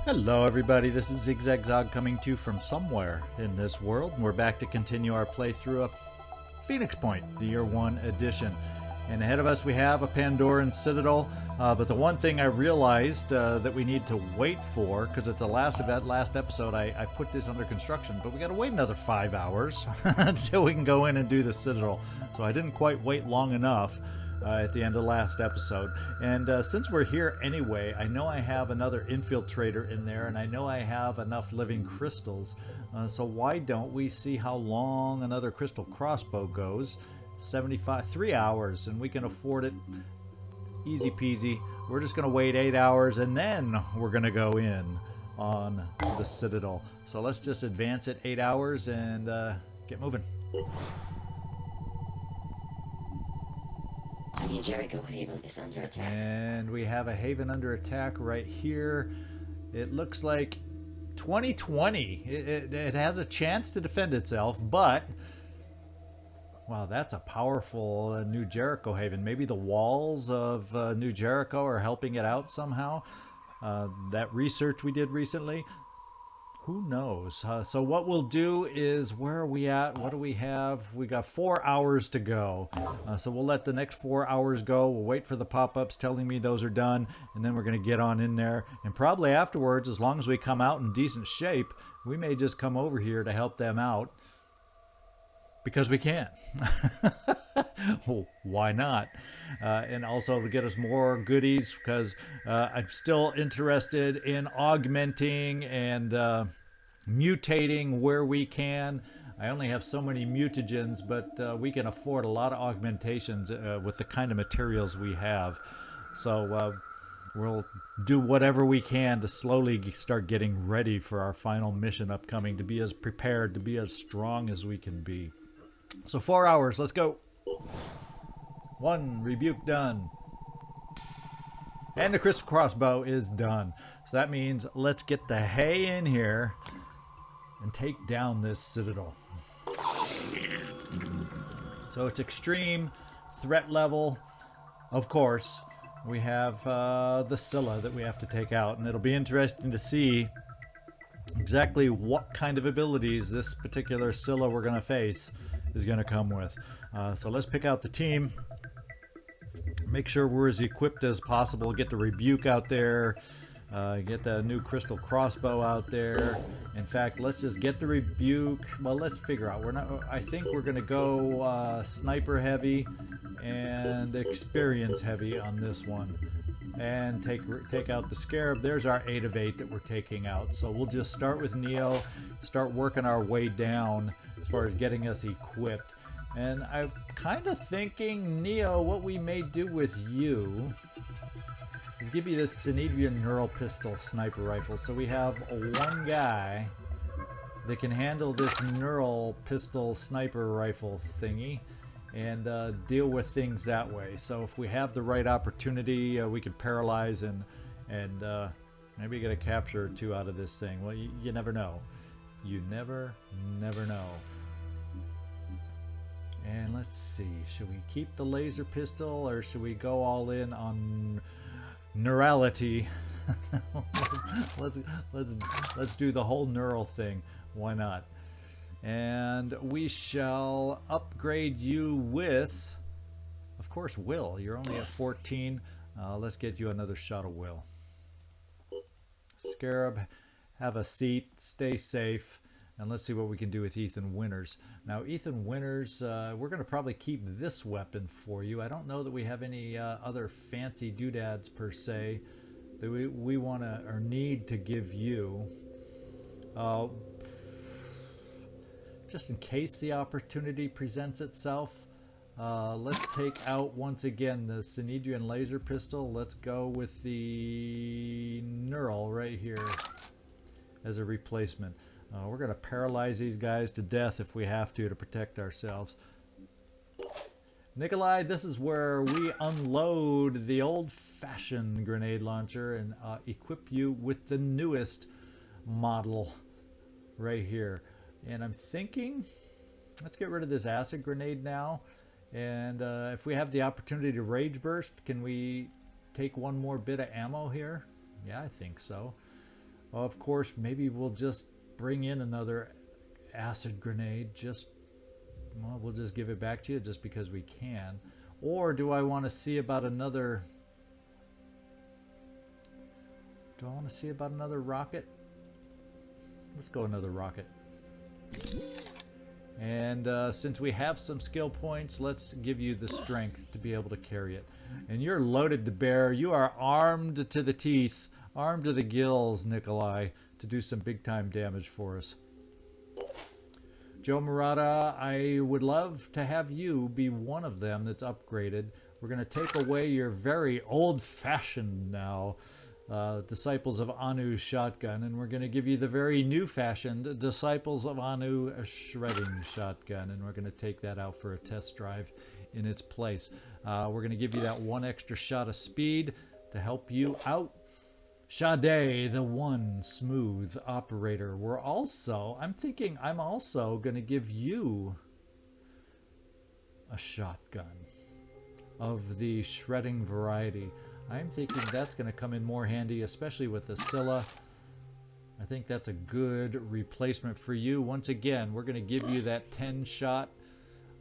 Hello everybody, this is ZigZagZog coming to you from somewhere in this world. We're back to continue our playthrough of Phoenix Point, the Year 1 edition. And ahead of us we have a Pandoran Citadel, but the one thing I realized that we need to wait for, because at the last episode I put this under construction, but we gotta wait another 5 hours until we can go in and do the Citadel. So I didn't quite wait long enough at the end of the last episode. And since we're here anyway, I know I have another infiltrator in there, and I know I have enough living crystals. So why don't we see how long another crystal crossbow goes? 3 hours, and we can afford it. Easy peasy. We're just gonna wait 8 hours, and then we're gonna go in on the Citadel. So let's just advance it 8 hours and get moving. The Jericho Haven is under attack. And we have a haven under attack right here. It looks like 2020. It has a chance to defend itself, but wow, that's a powerful New Jericho haven. Maybe the walls of New Jericho are helping it out somehow. That research we did recently, who knows? So what we'll do is, where are we at? What do we have? We got 4 hours to go. So we'll let the next 4 hours go. We'll wait for the pop-ups telling me those are done, and then we're going to get on in there. And probably afterwards, as long as we come out in decent shape, we may just come over here to help them out. Because we can. Well, why not? And also to get us more goodies, because I'm still interested in augmenting and mutating where we can. I only have so many mutagens, but we can afford a lot of augmentations with the kind of materials we have. So we'll do whatever we can to slowly start getting ready for our final mission upcoming, to be as prepared, to be as strong as we can be. So 4 hours, let's go. 1 rebuke done. And the crystal crossbow is done. So that means let's get the hay in here and take down this citadel. So it's extreme threat level. Of course, we have the cilla that we have to take out, and it'll be interesting to see exactly what kind of abilities this particular cilla we're going to face is going to come with. So let's pick out the team, make sure we're as equipped as possible, get the rebuke out there, get the new crystal crossbow out there. In fact, let's just get the rebuke. Well, let's figure out, I think we're going to go sniper heavy and experience heavy on this one, and take out the scarab. There's our 8 of 8 that we're taking out. So we'll just start with Neo, start working our way down as far as getting us equipped. And I'm kind of thinking, Neo, what we may do with you is give you this Synedrian neural pistol sniper rifle. So we have one guy that can handle this neural pistol sniper rifle thingy and deal with things that way. So if we have the right opportunity, we can paralyze and maybe get a capture or 2 out of this thing. Well, you never know. You never know. And let's see, should we keep the laser pistol or should we go all in on neurality? let's do the whole neural thing. Why not? And we shall upgrade you with, of course, Will. You're only at 14. Let's get you another shot of Will. Scarab, have a seat, stay safe, and let's see what we can do with Ethan Winters. Now, Ethan Winters, we're going to probably keep this weapon for you. I don't know that we have any other fancy doodads per se that we want to or need to give you. Just in case the opportunity presents itself, let's take out once again the Synedrian laser pistol. Let's go with the neural right here as a replacement. We're going to paralyze these guys to death if we have to protect ourselves. Nikolai, this is where we unload the old-fashioned grenade launcher and equip you with the newest model right here. And I'm thinking, let's get rid of this acid grenade now. And if we have the opportunity to rage burst, can we take one more bit of ammo here? Yeah, I think so. Of course, maybe we'll just bring in another acid grenade. Well, we'll just give it back to you just because we can. Or do I want to see about another... Do I want to see about another rocket? Let's go another rocket. And since we have some skill points, let's give you the strength to be able to carry it. And you're loaded to bear. You are armed to the teeth, armed to the gills, Nikolai, to do some big time damage for us. Joe Murata, I would love to have you be one of them that's upgraded. We're going to take away your very old-fashioned now Disciples of Anu shotgun, and we're going to give you the very new-fashioned Disciples of Anu shredding shotgun, and we're going to take that out for a test drive in its place. We're going to give you that one extra shot of speed to help you out. Sade, the one smooth operator. I'm also going to give you a shotgun of the shredding variety. I'm thinking that's going to come in more handy, especially with the cilla. I think that's a good replacement for you. Once again, we're going to give you that 10 shot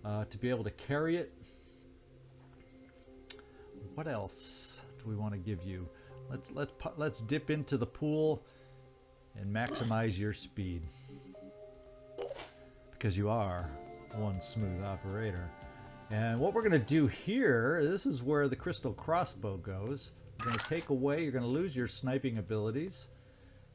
to be able to carry it. What else do we want to give you? Let's dip into the pool and maximize your speed, because you are one smooth operator. And what we're going to do here, this is where the crystal crossbow goes. We're going to take away, you're going to lose your sniping abilities,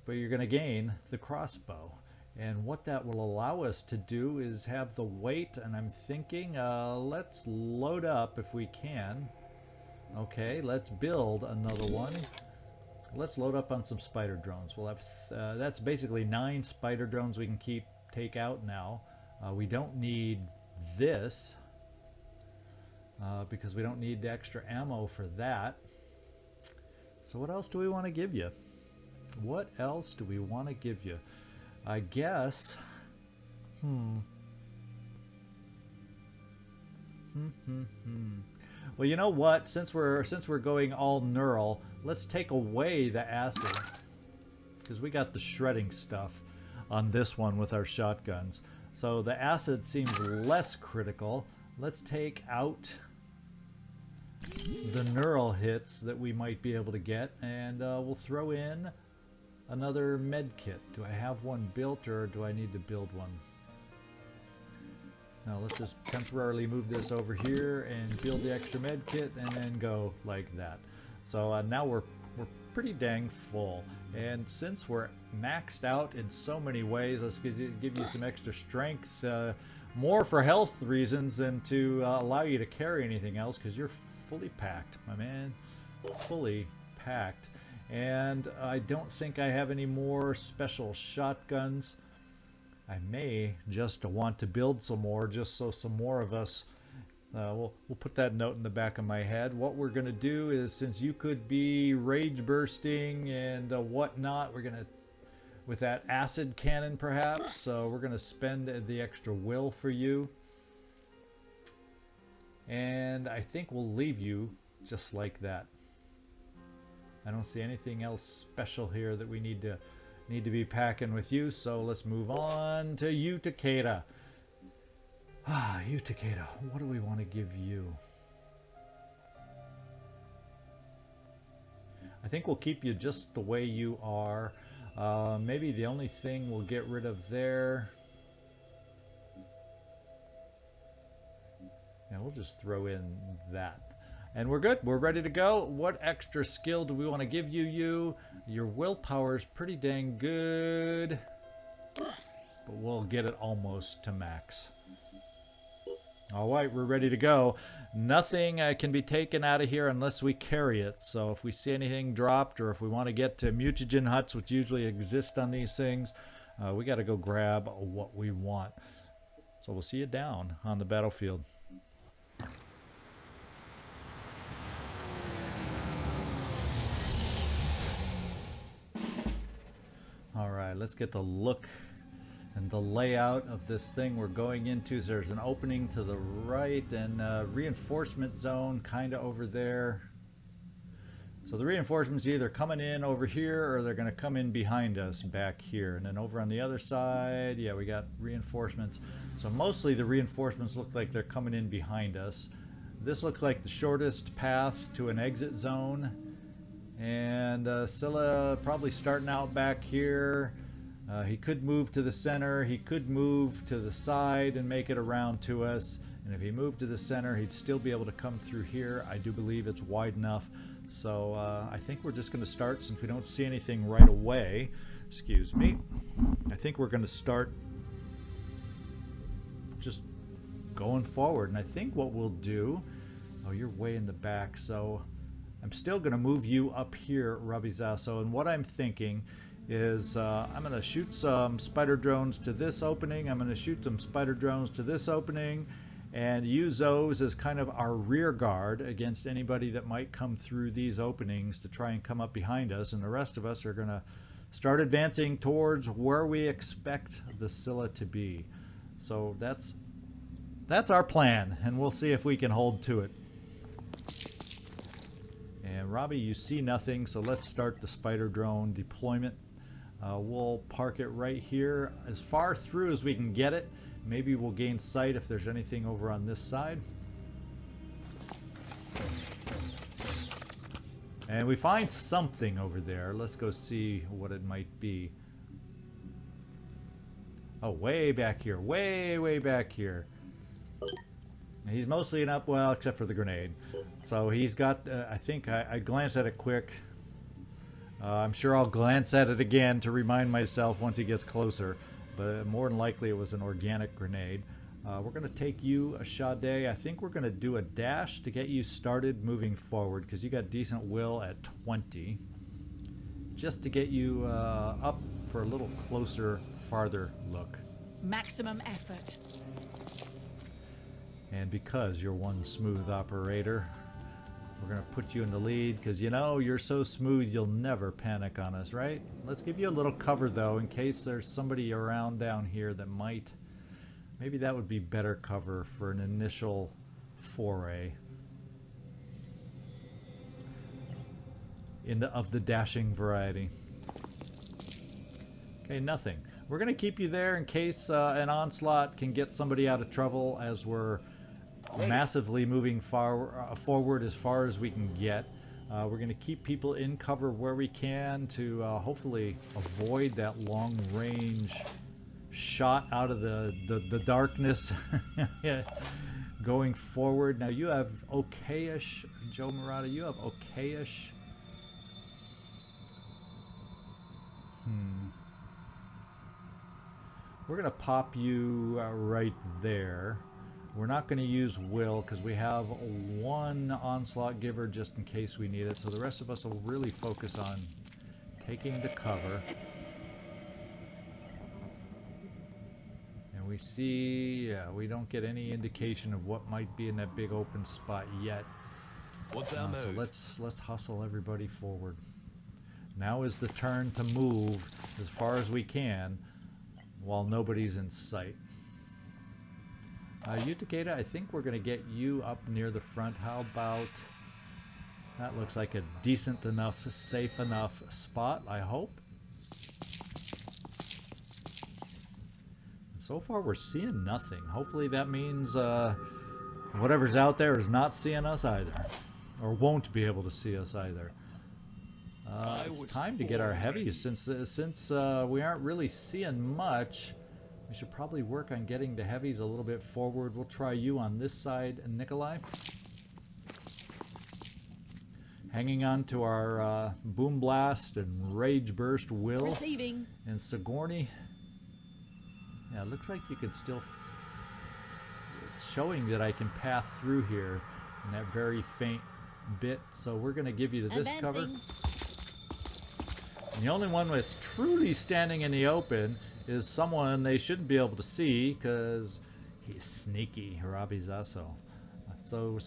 but you're going to gain the crossbow. And what that will allow us to do is have the weight, and I'm thinking, let's load up if we can. Okay, let's build another one. Let's load up on some spider drones. We'll have, that's basically 9 spider drones we can take out now. We don't need this. Because we don't need the extra ammo for that. So what else do we want to give you? What else do we want to give you? I guess... Well, you know what? Since we're going all neural, let's take away the acid. Because we got the shredding stuff on this one with our shotguns. So the acid seems less critical. Let's take out the neural hits that we might be able to get, and we'll throw in another med kit. Do I have one built, or do I need to build one? Now let's just temporarily move this over here and build the extra med kit, and then go like that. So now we're pretty dang full, and since we're maxed out in so many ways, let's give you some extra strength. More for health reasons than to allow you to carry anything else, because you're fully packed, my man. Fully packed. And I don't think I have any more special shotguns. I may just want to build some more, just so some more of us... we'll put that note in the back of my head. What we're going to do is, since you could be rage bursting and whatnot, we're going to... with that acid cannon perhaps, so we're going to spend the extra will for you, and I think we'll leave you just like that. I don't see anything else special here that we need to be packing with you, so let's move on to you, Takeda. You, Takeda, what do we want to give you? I think we'll keep you just the way you are. Maybe the only thing we'll get rid of there... Yeah, we'll just throw in that. And we're good. We're ready to go. What extra skill do we want to give you? Your willpower is pretty dang good. But we'll get it almost to max. Alright, we're ready to go. Nothing can be taken out of here unless we carry it. So if we see anything dropped, or if we want to get to mutagen huts, which usually exist on these things, we got to go grab what we want. So we'll see you down on the battlefield. Alright, let's get the look and the layout of this thing we're going into. So there's an opening to the right, and reinforcement zone kind of over there. So the reinforcements either coming in over here or they're going to come in behind us back here. And then over on the other side, yeah, we got reinforcements. So mostly the reinforcements look like they're coming in behind us. This looks like the shortest path to an exit zone. And Cilla probably starting out back here. He could move to the center. He could move to the side and make it around to us. And if he moved to the center, he'd still be able to come through here. I do believe it's wide enough. So I think we're just going to start, since we don't see anything right away. Excuse me. I think we're going to start just going forward. And I think what we'll do... Oh, you're way in the back, so I'm still going to move you up here, Rabizaso. And what I'm thinking is I'm going to shoot some spider drones to this opening. I'm going to shoot some spider drones to this opening and use those as kind of our rear guard against anybody that might come through these openings to try and come up behind us. And the rest of us are going to start advancing towards where we expect the Cilla to be. So that's our plan, and we'll see if we can hold to it. And Robbie, you see nothing, so let's start the spider drone deployment. We'll park it right here as far through as we can get it. Maybe we'll gain sight if there's anything over on this side. And we find something over there. Let's go see what it might be. Oh, way back here. Way back here. He's mostly up, well, except for the grenade. So he's got, I think I glanced at it quick. I'm sure I'll glance at it again to remind myself once he gets closer. But more than likely it was an organic grenade. We're going to take you, Sade. I think we're going to do a dash to get you started moving forward, because you got decent will at 20. Just to get you up for a little closer, farther look. Maximum effort. And because you're one smooth operator, we're going to put you in the lead, because you know you're so smooth you'll never panic on us, right? Let's give you a little cover, though, in case there's somebody around down here that might... Maybe that would be better cover for an initial foray of the dashing variety. Okay, nothing. We're going to keep you there in case an onslaught can get somebody out of trouble as we're massively moving forward as far as we can get. We're going to keep people in cover where we can to hopefully avoid that long range shot out of the darkness going forward. Now you have okayish, Joe Murata, you have okayish. We're going to pop you right there. We're not going to use will because we have one onslaught giver just in case we need it. So the rest of us will really focus on taking the cover. And we see, yeah, we don't get any indication of what might be in that big open spot yet. What's our move? So let's hustle everybody forward. Now is the turn to move as far as we can while nobody's in sight. Utakeda, I think we're going to get you up near the front. How about... That looks like a decent enough, safe enough spot, I hope. So far we're seeing nothing. Hopefully that means whatever's out there is not seeing us either. Or won't be able to see us either. It's time to get our heavies. Since we aren't really seeing much, we should probably work on getting the heavies a little bit forward. We'll try you on this side, Nikolai. Hanging on to our Boom Blast and Rage Burst will. Receiving. And Sigourney. Yeah, it looks like you can still... It's showing that I can path through here in that very faint bit. So we're going to give you this cover. And the only one that's truly standing in the open is someone they shouldn't be able to see because he's sneaky, Rabizaso. So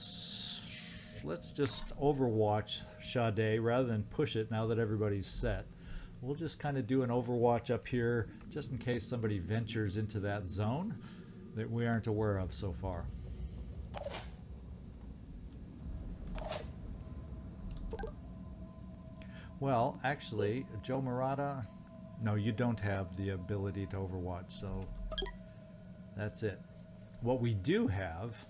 let's just overwatch Sade rather than push it now that everybody's set. We'll just kind of do an overwatch up here just in case somebody ventures into that zone that we aren't aware of so far. Well, actually, Joe Murata, no, you don't have the ability to overwatch, so that's it. What we do have,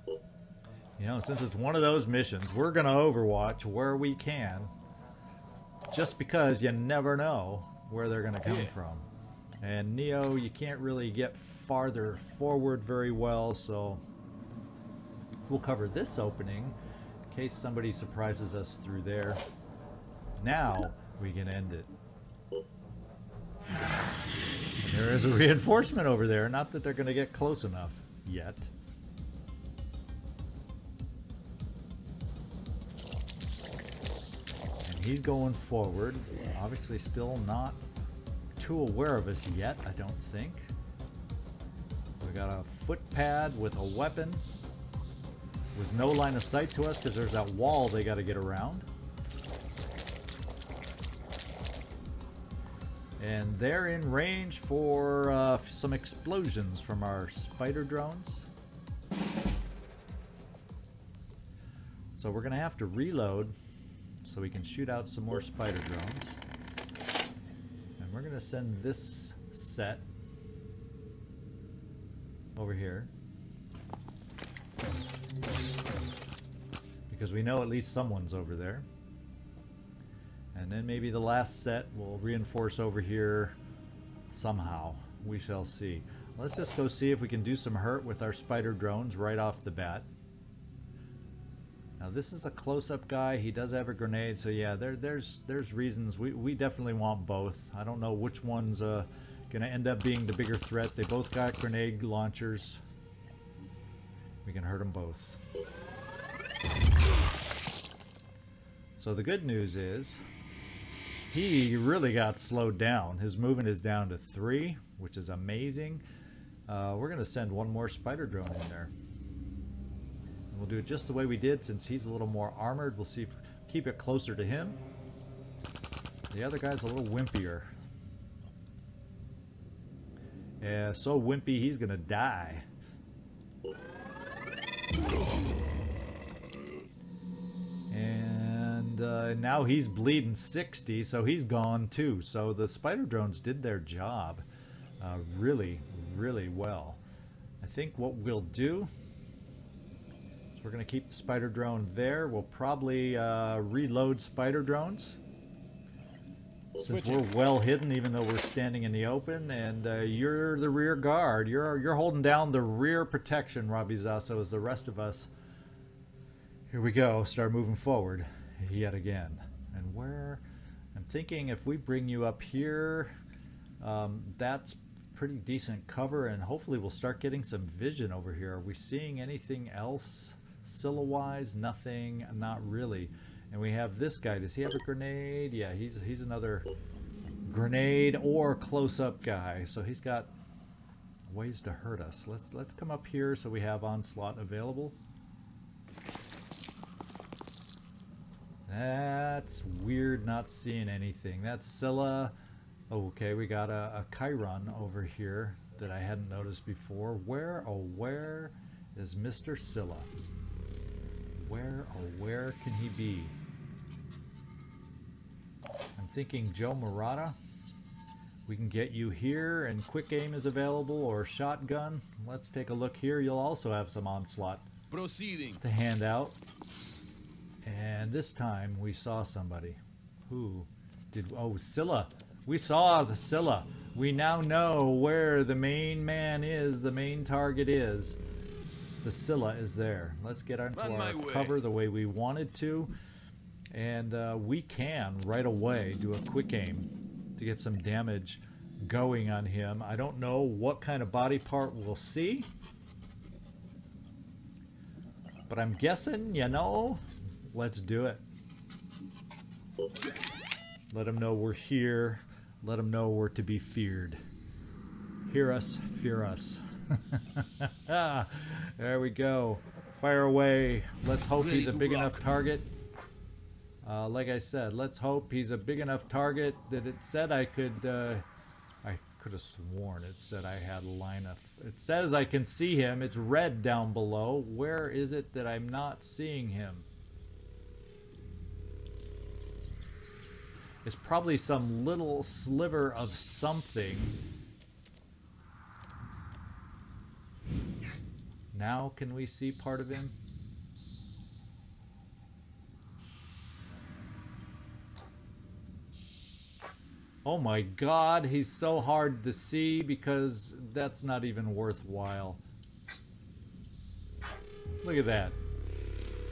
you know, since it's one of those missions, we're going to overwatch where we can, just because you never know where they're going to come from. And Neo, you can't really get farther forward very well, so we'll cover this opening in case somebody surprises us through there. Now we can end it. And there is a reinforcement over there, not that they're going to get close enough yet. And he's going forward, obviously still not too aware of us yet, I don't think. We got a footpad with a weapon with no line of sight to us because there's that wall they got to get around. And they're in range for some explosions from our spider drones. So we're going to have to reload so we can shoot out some more spider drones. And we're going to send this set over here, because we know at least someone's over there. And then maybe the last set will reinforce over here somehow. We shall see. Let's just go see if we can do some hurt with our spider drones right off the bat. Now this is a close-up guy. He does have a grenade, so yeah, there's reasons. We definitely want both. I don't know which one's gonna end up being the bigger threat. They both got grenade launchers. We can hurt them both. So the good news is he really got slowed down. His movement is down to 3, which is amazing. We're going to send one more spider drone in there. And we'll do it just the way we did since he's a little more armored. We'll see if keep it closer to him. The other guy's a little wimpier. Yeah, so wimpy he's going to die. And now he's bleeding 60, so he's gone too. So the spider drones did their job really, really well. I think what we'll do is we're going to keep the spider drone there. We'll probably reload spider drones since we're well hidden, even though we're standing in the open. And you're the rear guard. You're holding down the rear protection, Robbie Zasso, as the rest of us. Here we go. Start moving forward yet again. And where I'm thinking if we bring you up here, that's pretty decent cover, and hopefully we'll start getting some vision over here. Are we seeing anything else cilla wise? Nothing, not really. And we have this guy. Does he have a grenade? Yeah, he's another grenade or close-up guy, so he's got ways to hurt us. Let's come up here so we have onslaught available. That's weird, not seeing anything. That's Cilla. Oh, okay, we got a Chiron over here that I hadn't noticed before. Where, oh, where is Mr. Cilla? Where, oh, where can he be? I'm thinking Joe Murata. We can get you here, and quick aim is available, or shotgun. Let's take a look here. You'll also have some onslaught to hand out. And this time we saw somebody. Who did? Oh, Cilla. We saw the Cilla. We now know where the main man is, the main target is. The Cilla is there. Let's get into our cover the way we wanted to. And we can right away do a quick aim to get some damage going on him. I don't know what kind of body part we'll see, but I'm guessing, you know, let's do it. Let him know we're here. Let him know we're to be feared. Hear us, fear us. There we go. Fire away. Let's hope he's a big enough target. Like I said, let's hope he's a big enough target that it said I could have sworn it said I had line of. It says I can see him. It's red down below. Where is it that I'm not seeing him? is probably some little sliver of something. Now can we see part of him? Oh my god, he's so hard to see because that's not even worthwhile. Look at that.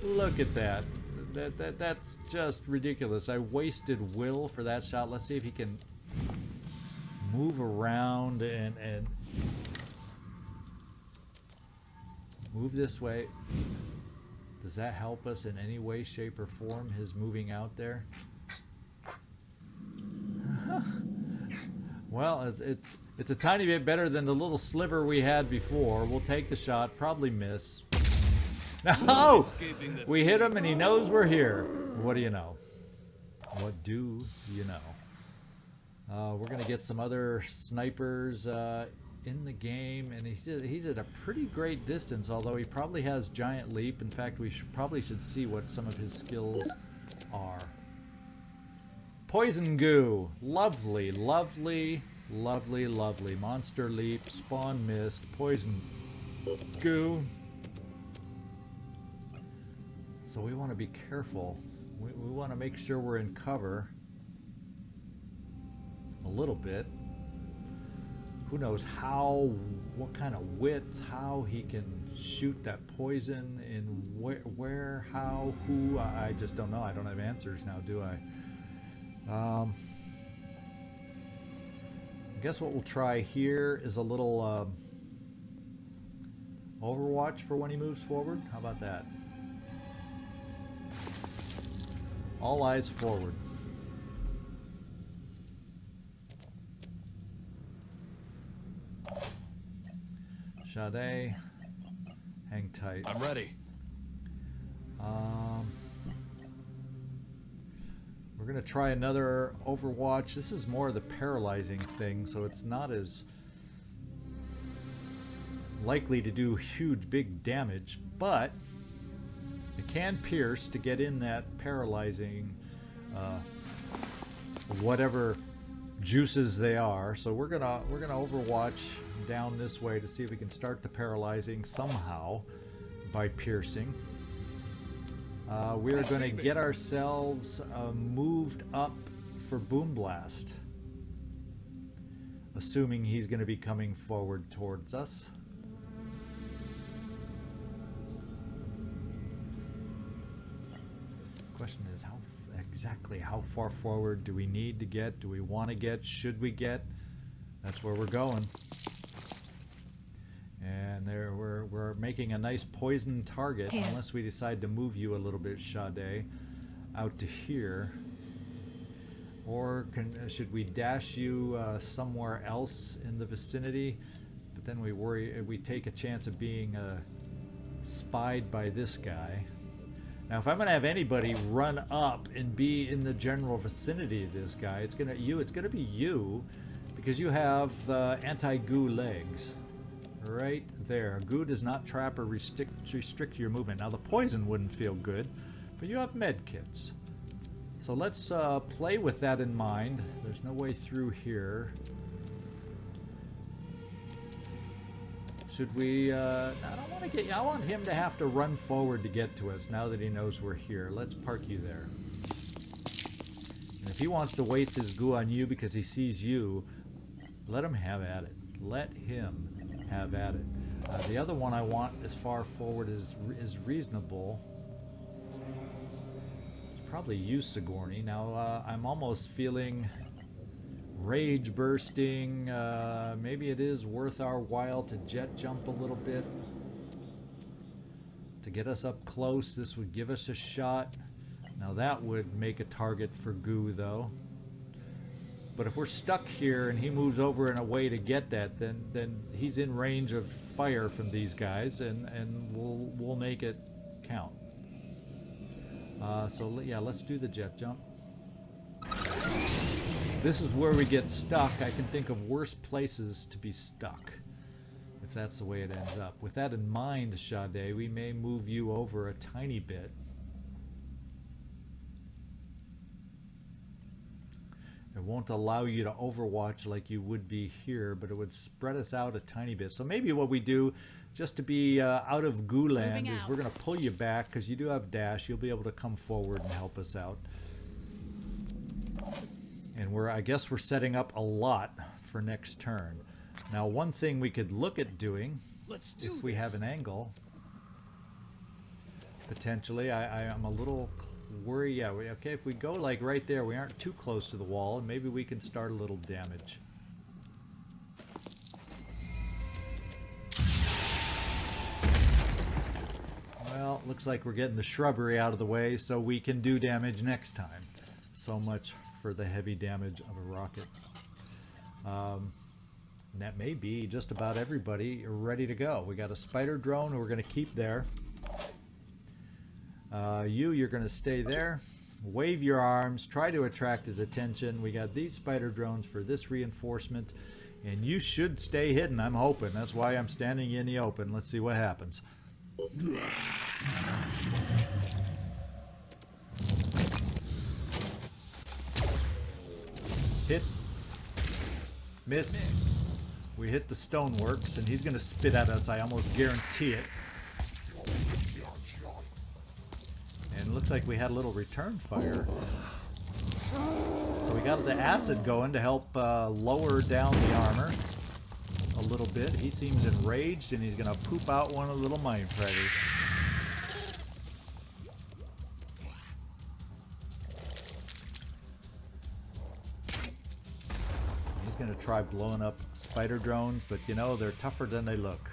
Look at that. That's just ridiculous. I wasted will for that shot. Let's see if he can move around and move this way. Does that help us in any way, shape, or form, his moving out there? Well, it's a tiny bit better than the little sliver we had before. We'll take the shot, probably miss. No! We hit him and he knows we're here. What do you know? What do you know? We're going to get some other snipers in the game, and he's at a pretty great distance, although he probably has giant leap. In fact, we probably should see what some of his skills are. Poison goo. Lovely, lovely, lovely, lovely. Monster leap, spawn mist, poison goo. So we want to be careful. We want to make sure we're in cover a little bit. Who knows how, what kind of width, how he can shoot that poison, in where, how, who. I just don't know. I don't have answers now, do I? I guess what we'll try here is a little overwatch for when he moves forward. How about that? All eyes forward. Sade, hang tight. I'm ready. We're gonna try another overwatch. This is more of the paralyzing thing, so it's not as likely to do huge, big damage, but it can pierce to get in that paralyzing whatever juices they are. So we're gonna overwatch down this way to see if we can start the paralyzing somehow by piercing. We are going to get ourselves moved up for Boom Blast, assuming he's going to be coming forward towards us. Question is, exactly how far forward do we need to get? Do we want to get? Should we get? That's where we're going. And there we're making a nice poison target, here. Unless we decide to move you a little bit, Sade, out to here. Or should we dash you somewhere else in the vicinity? But then we take a chance of being spied by this guy. Now, if I'm going to have anybody run up and be in the general vicinity of this guy, it's going to be you, because you have anti-goo legs. Right there. Goo does not trap or restrict your movement. Now the poison wouldn't feel good, but you have med kits. So let's play with that in mind. There's no way through here. Should we? I don't want to get you. I want him to have to run forward to get to us now that he knows we're here. Let's park you there. And if he wants to waste his goo on you because he sees you, let him have at it. Let him have at it. The other one I want as far forward as reasonable. It's probably you, Sigourney. Now I'm almost feeling rage bursting. Maybe it is worth our while to jet jump a little bit to get us up close. This would give us a shot. Now that would make a target for goo, though. But if we're stuck here and he moves over in a way to get that, then he's in range of fire from these guys, and we'll make it count. So yeah, let's do the jet jump. This is where we get stuck. I can think of worse places to be stuck, if that's the way it ends up. With that in mind, Sade, we may move you over a tiny bit. It won't allow you to overwatch like you would be here, but it would spread us out a tiny bit. So maybe what we do, just to be out of goo land, Moving is out. we're going to pull you back because you do have dash. You'll be able to come forward and help us out. And I guess we're setting up a lot for next turn. Now, one thing we could look at doing, if we have an angle, potentially, I'm a little worried. Yeah, okay, if we go like right there, we aren't too close to the wall, and maybe we can start a little damage. Well, looks like we're getting the shrubbery out of the way so we can do damage next time. So much for the heavy damage of a rocket. And that may be just about everybody ready to go. We got a spider drone who we're going to keep there. You're going to stay there. Wave your arms. Try to attract his attention. We got these spider drones for this reinforcement. And you should stay hidden, I'm hoping. That's why I'm standing in the open. Let's see what happens. Hit. Miss. We hit the stoneworks, and he's going to spit at us. I almost guarantee it. And it looks like we had a little return fire. So we got the acid going to help lower down the armor a little bit. He seems enraged, and he's going to poop out one of the little mine predators. He's going to try blowing up spider drones, but you know, they're tougher than they look.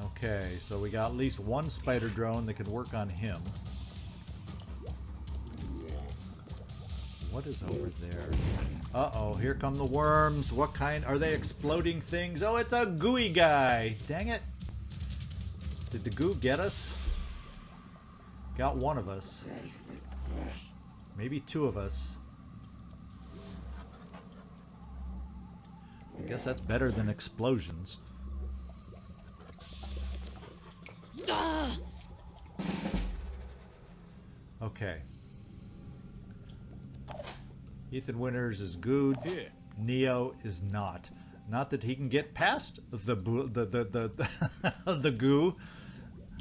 Okay, so we got at least one spider drone that can work on him. What is over there? Uh-oh, here come the worms. What kind? Are they exploding things? Oh, it's a gooey guy. Dang it. Did the goo get us? Got one of us. Maybe two of us. I guess that's better than explosions. Okay. Ethan Winters is good. Neo is not. Not that he can get past the the goo.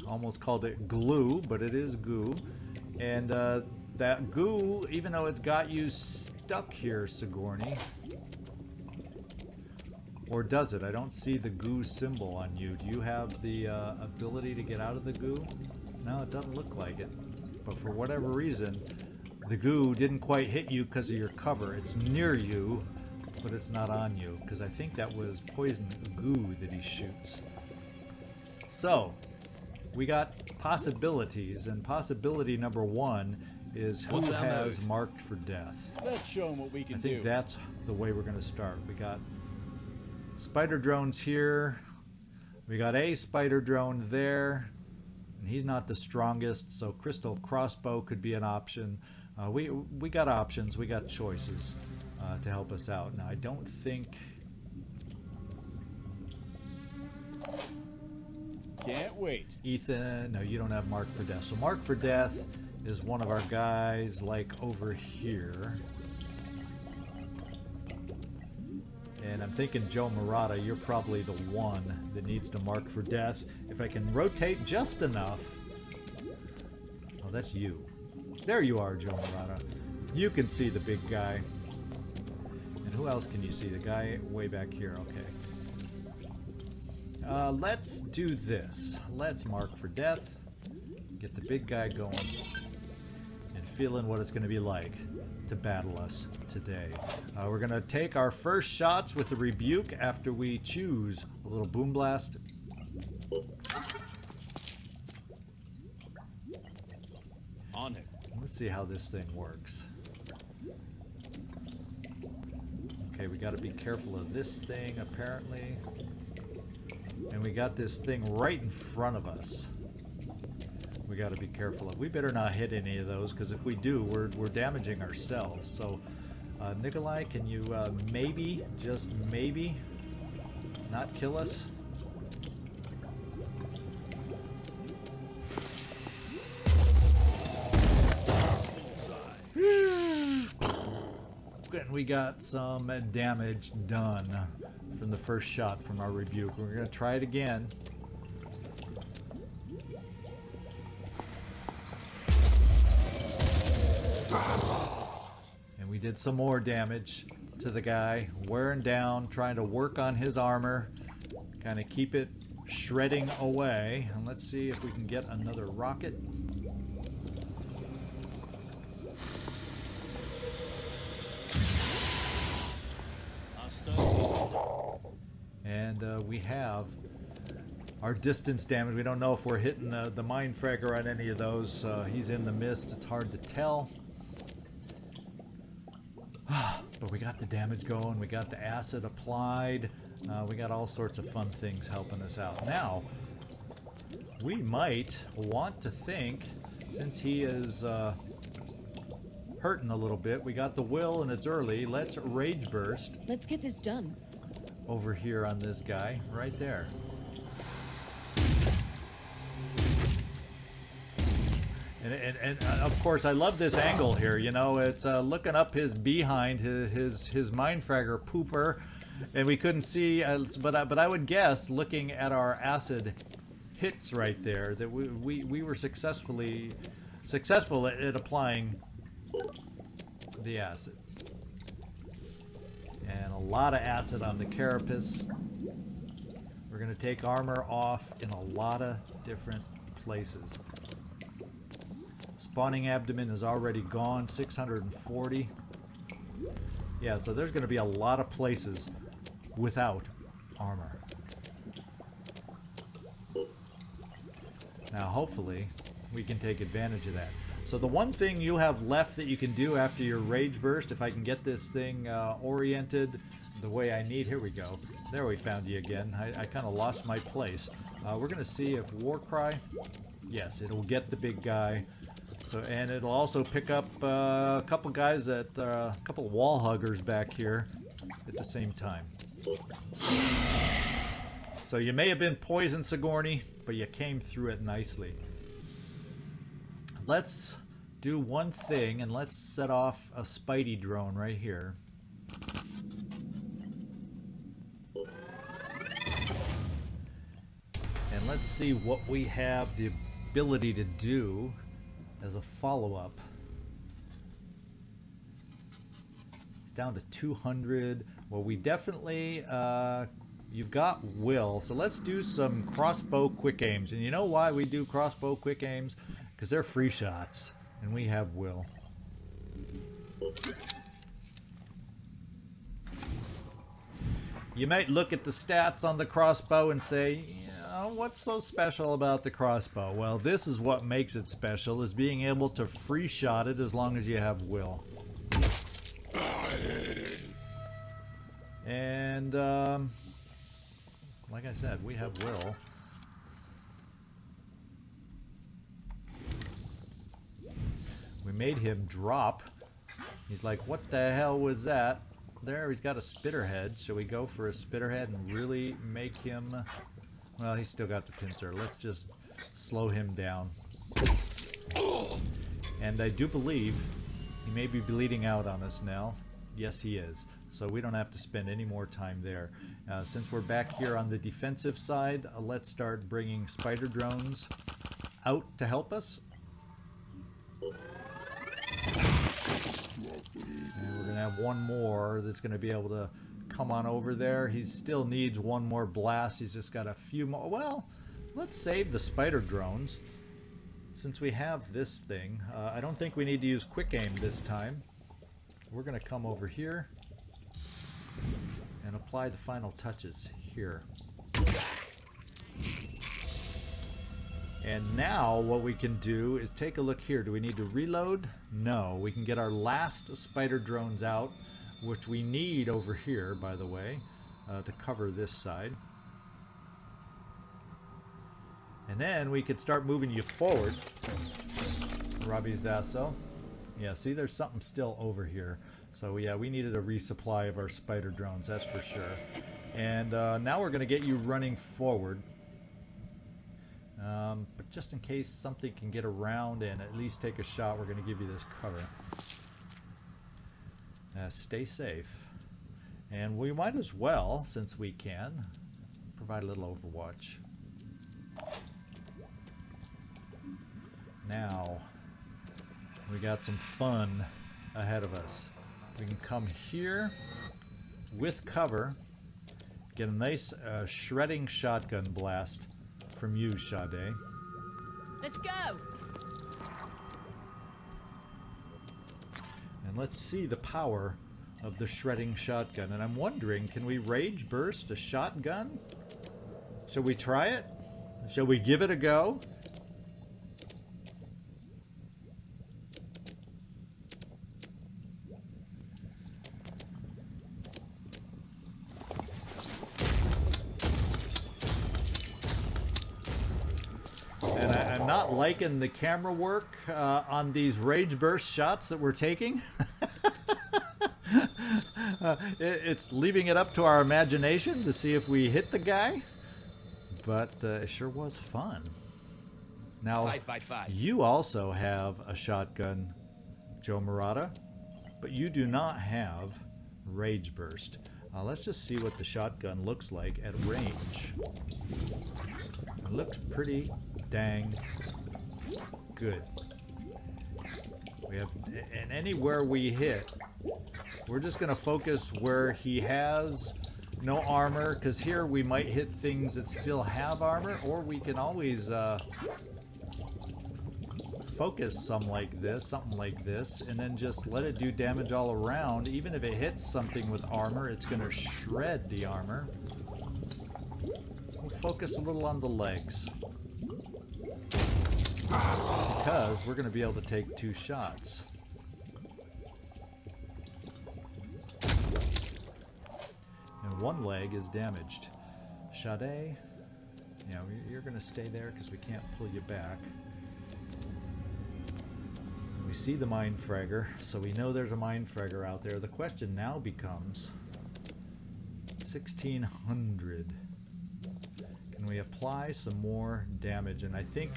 Almost called it glue, but it is goo. And that goo, even though it's got you stuck here, Sigourney. Or does it? I don't see the goo symbol on you. Do you have the ability to get out of the goo? No, it doesn't look like it. But for whatever reason, the goo didn't quite hit you because of your cover. It's near you, but it's not on you. Because I think that was poison goo that he shoots. So, we got possibilities. And possibility number one is who has marked for death. Let's show them what we can I think do. that's the way we're going to start. We got spider drones here. We got a spider drone there. And he's not the strongest, so crystal crossbow could be an option. We got options. We got choices to help us out. Now, I don't think... Can't wait. Ethan, no, you don't have Mark for Death. So Mark for Death is one of our guys, like, over here. And I'm thinking Joe Murata, you're probably the one that needs to mark for death. If I can rotate just enough. Oh, that's you. There you are, Joe Murata. You can see the big guy. And who else can you see? The guy way back here. Okay. Let's do this. Let's mark for death. Get the big guy going. And feeling what it's going to be like to battle us today. We're going to take our first shots with the rebuke after we choose a little boom blast. On it. Let's see how this thing works. Okay, we got to be careful of this thing apparently. And we got this thing right in front of us. We got to be careful of. We better not hit any of those, because if we do, we're damaging ourselves. So, Nikolai, can you maybe, just maybe, not kill us? and we got some damage done from the first shot from our rebuke. We're going to try it again. And we did some more damage to the guy, wearing down, trying to work on his armor, kind of keep it shredding away. And let's see if we can get another rocket. And we have our distance damage. We don't know if we're hitting the mine fragger on any of those. He's in the mist. It's hard to tell. But we got the damage going. We got the acid applied. We got all sorts of fun things helping us out. Now, we might want to think, since he is hurting a little bit, we got the will and it's early. Let's rage burst. Let's get this done. Over here on this guy, right there. And of course, I love this angle here. You know, it's looking up his behind, his mindfragger pooper, and we couldn't see. But I would guess, looking at our acid hits right there, that we were successful at applying the acid. And a lot of acid on the carapace. We're going to take armor off in a lot of different places. Spawning abdomen is already gone, 640. Yeah, so there's going to be a lot of places without armor. Now, hopefully, we can take advantage of that. So the one thing you have left that you can do after your rage burst, if I can get this thing oriented the way I need, here we go. There, we found you again. I kind of lost my place. We're going to see if Warcry, yes, it'll get the big guy. So, and it'll also pick up a couple guys a couple wall huggers back here at the same time. So you may have been poisoned, Sigourney, but you came through it nicely. Let's do one thing, and let's set off a Spidey drone right here. And let's see what we have the ability to do as a follow-up. It's down to 200. Well, we definitely... you've got will, so let's do some crossbow quick aims. And you know why we do crossbow quick aims? Because they're free shots, and we have will. You might look at the stats on the crossbow and say, yeah, what's so special about the crossbow? Well, this is what makes it special, is being able to free shot it as long as you have will. And, like I said, we have will. We made him drop. He's like, what the hell was that? There, he's got a spitterhead. Shall we go for a spitterhead and really make him... Well, he's still got the pincer. Let's just slow him down. And I do believe he may be bleeding out on us now. Yes, he is. So we don't have to spend any more time there. Since we're back here on the defensive side, let's start bringing spider drones out to help us. And we're going to have one more that's going to be able to come on over there. He still needs one more blast. He's just got a few more. Well, let's save the spider drones. Since we have this thing, I don't think we need to use quick aim this time. We're going to come over here and apply the final touches here. And now what we can do is take a look here. Do we need to reload? No. We can get our last spider drones out, which we need over here, by the way, to cover this side. And then we could start moving you forward, Robbie Zasso. Yeah, see, there's something still over here. So yeah, we needed a resupply of our spider drones, that's for sure. And now we're going to get you running forward. But just in case something can get around and at least take a shot, we're going to give you this cover. Stay safe. And we might as well, since we can, provide a little overwatch. Now, we got some fun ahead of us. We can come here with cover, get a nice shredding shotgun blast from you, Sade. Let's go. And let's see the power of the shredding shotgun. And I'm wondering, can we rage burst a shotgun? Shall we try it? Shall we give it a go? I'm not liking the camera work on these rage burst shots that we're taking. It's leaving it up to our imagination to see if we hit the guy, but it sure was fun. Now, 5x5. you also have a shotgun, Joe Murata, but you do not have rage burst. Let's just see what the shotgun looks like at range. It looks pretty dang good. We have, and anywhere we hit, we're just going to focus where he has no armor, because here we might hit things that still have armor, or we can always focus something like this, and then just let it do damage all around. Even if it hits something with armor, it's going to shred the armor. We'll focus a little on the legs, because we're going to be able to take 2 shots. And 1 leg is damaged. Sade, yeah, you're going to stay there because we can't pull you back. We see the mine fragger, so we know there's a mine fragger out there. The question now becomes 1600. Can we apply some more damage? And I think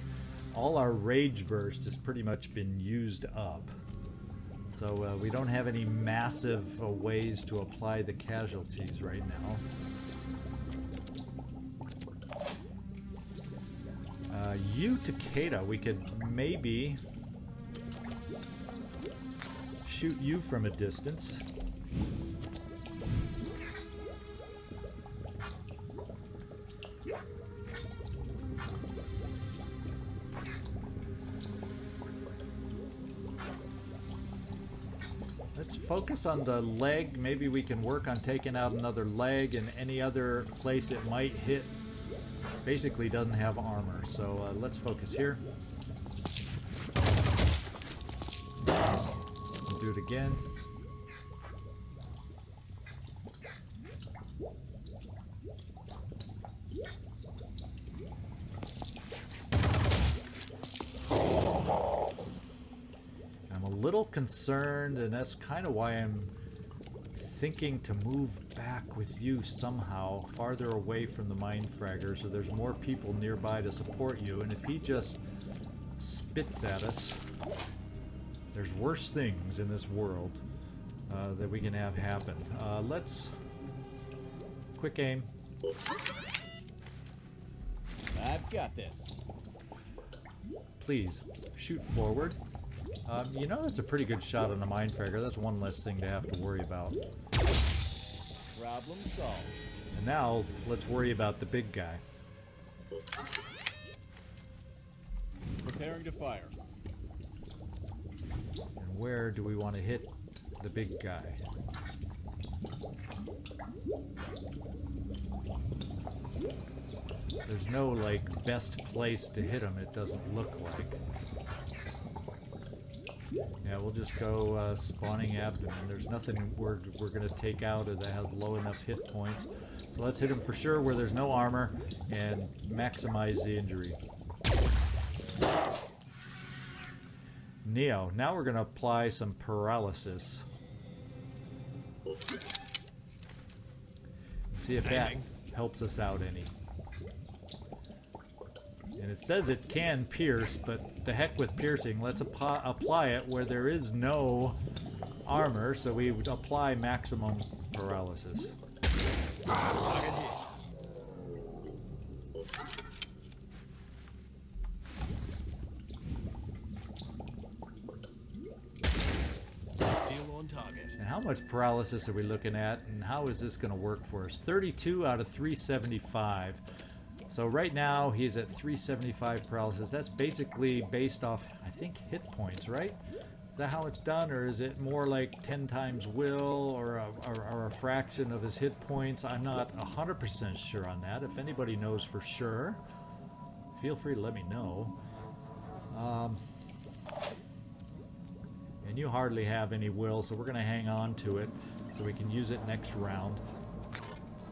all our rage burst has pretty much been used up. So we don't have any massive ways to apply the casualties right now. You, Takeda, we could maybe shoot you from a distance. Let's focus on the leg. Maybe we can work on taking out another leg, and any other place it might hit basically doesn't have armor. So let's focus here. We'll do it again. I'm a little concerned, and that's kind of why I'm thinking to move back with you somehow, farther away from the mine fragger, so there's more people nearby to support you. And if he just spits at us, there's worse things in this world that we can have happen. Let's quick aim. I've got this. Please shoot forward. You know, that's a pretty good shot on a mine fragger. That's one less thing to have to worry about. Problem solved. And now let's worry about the big guy. Preparing to fire. And where do we want to hit the big guy? There's no, like, best place to hit him, it doesn't look like. Yeah, we'll just go spawning abdomen. There's nothing we're going to take out that has low enough hit points. So let's hit him for sure where there's no armor and maximize the injury. Neo, now we're going to apply some paralysis. See if that helps us out any. And it says it can pierce, but the heck with piercing. Let's apply it where there is no armor, so we would apply maximum paralysis. Target hit. Still on target. And how much paralysis are we looking at, and how is this going to work for us? 32 out of 375. So right now he's at 375 paralysis. That's basically based off, I think, hit points, right? Is that how it's done, or is it more like 10 times will, or a fraction of his hit points? I'm not 100% sure on that. If anybody knows for sure, feel free to let me know. And you hardly have any will, so we're going to hang on to it so we can use it next round.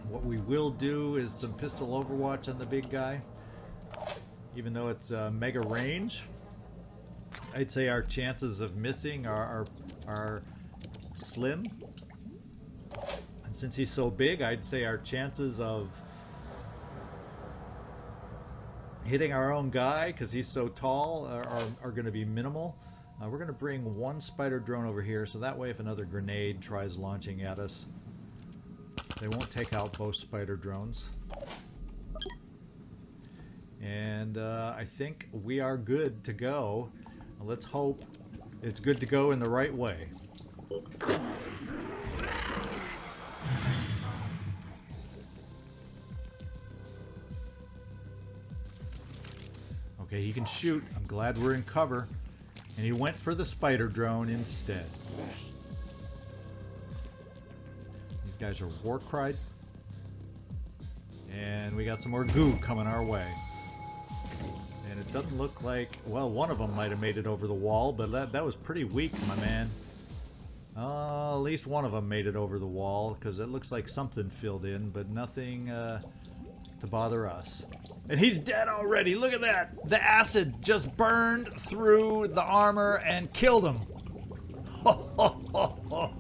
What we will do is some pistol overwatch on the big guy. Even though it's mega range, I'd say our chances of missing are slim. And since he's so big, I'd say our chances of hitting our own guy, because he's so tall, are going to be minimal. We're going to bring one spider drone over here, so that way if another grenade tries launching at us, they won't take out both spider drones. And I think we are good to go. Let's hope it's good to go in the right way. Okay, he can shoot. I'm glad we're in cover. And he went for the spider drone instead. These guys are war cried. And we got some more goo coming our way. And it doesn't look like... Well, one of them might have made it over the wall, but that was pretty weak, my man. At least one of them made it over the wall, because it looks like something filled in, but nothing to bother us. And he's dead already. Look at that. The acid just burned through the armor and killed him.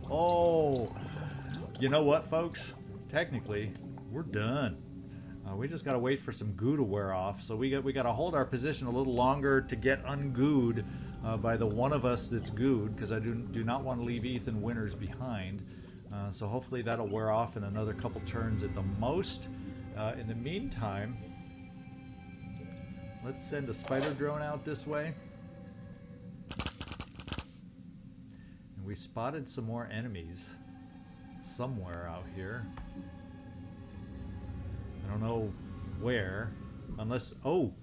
Oh. You know what, folks? Technically, we're done. We just got to wait for some goo to wear off. So we got to hold our position a little longer to get ungooed by the one of us that's gooed, because I do not want to leave Ethan Winters behind. So hopefully that'll wear off in another couple turns at the most. In the meantime, let's send a spider drone out this way. And we spotted some more enemies somewhere out here. I don't know where, unless... Oh!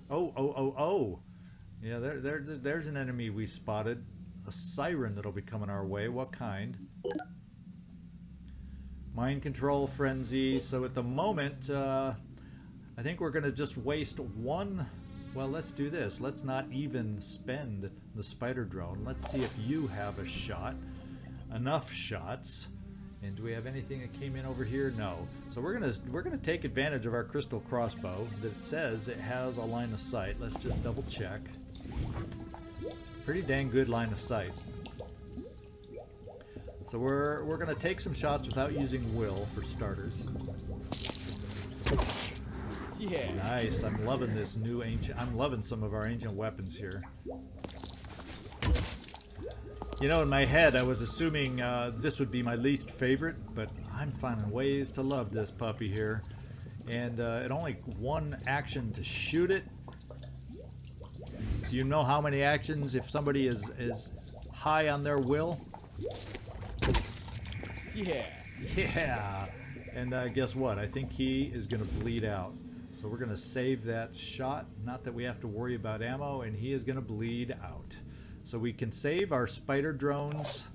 Yeah, there's an enemy we spotted. A siren that'll be coming our way. What kind? Mind control frenzy. So at the moment, I think we're going to just waste one... Well, let's do this. Let's not even spend the spider drone. Let's see if you have a shot. Enough shots. And do we have anything that came in over here? No. So we're gonna take advantage of our crystal crossbow that it says it has a line of sight. Let's just double check. Pretty dang good line of sight. So we're gonna take some shots without using will for starters. Yeah. Nice. I'm loving this new ancient. I'm loving some of our ancient weapons here. You know, in my head, I was assuming this would be my least favorite, but I'm finding ways to love this puppy here. And it only one action to shoot it. Do you know how many actions if somebody is high on their will? Yeah. Yeah. And guess what? I think he is going to bleed out. So we're going to save that shot. Not that we have to worry about ammo, and he is going to bleed out. So we can save our spider drones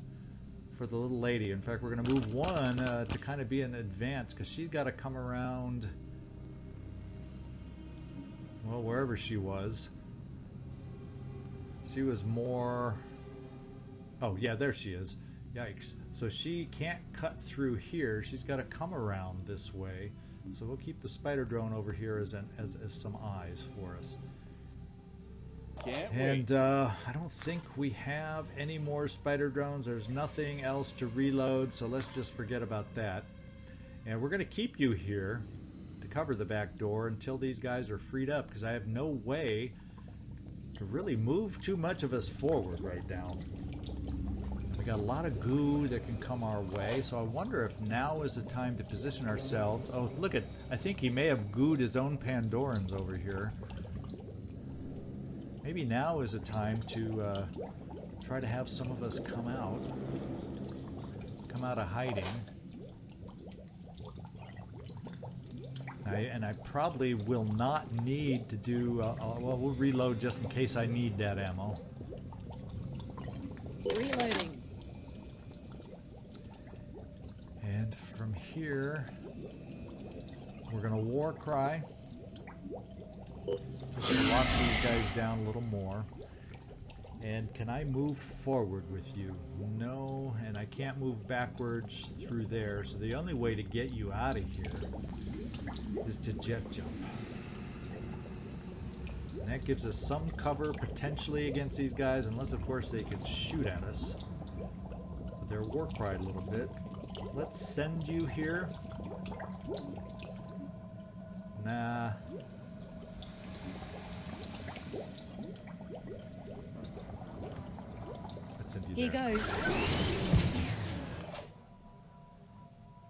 for the little lady. In fact, we're going to move one to kind of be in advance, because she's got to come around, well, wherever she was. She was more... Oh, yeah, there she is. Yikes. So she can't cut through here. She's got to come around this way. So we'll keep the spider drone over here as some eyes for us. Can't And wait. I don't think we have any more spider drones. There's nothing else to reload, so let's just forget about that. And we're going to keep you here to cover the back door until these guys are freed up, because I have no way to really move too much of us forward right now. We got a lot of goo that can come our way, so I wonder if now is the time to position ourselves. Oh, look at, I think he may have gooed his own Pandorans over here. Maybe now is the time to try to have some of us come out of hiding. And I probably will not need to do, well, we'll reload just in case I need that ammo. Reloading. And from here, we're gonna war cry. Just gonna lock these guys down a little more. And can I move forward with you? No, and I can't move backwards through there. So the only way to get you out of here is to jet jump. And that gives us some cover potentially against these guys, unless of course they can shoot at us. But they're war cried a little bit. Let's send you here. Nah. Let's send you Here there. goes.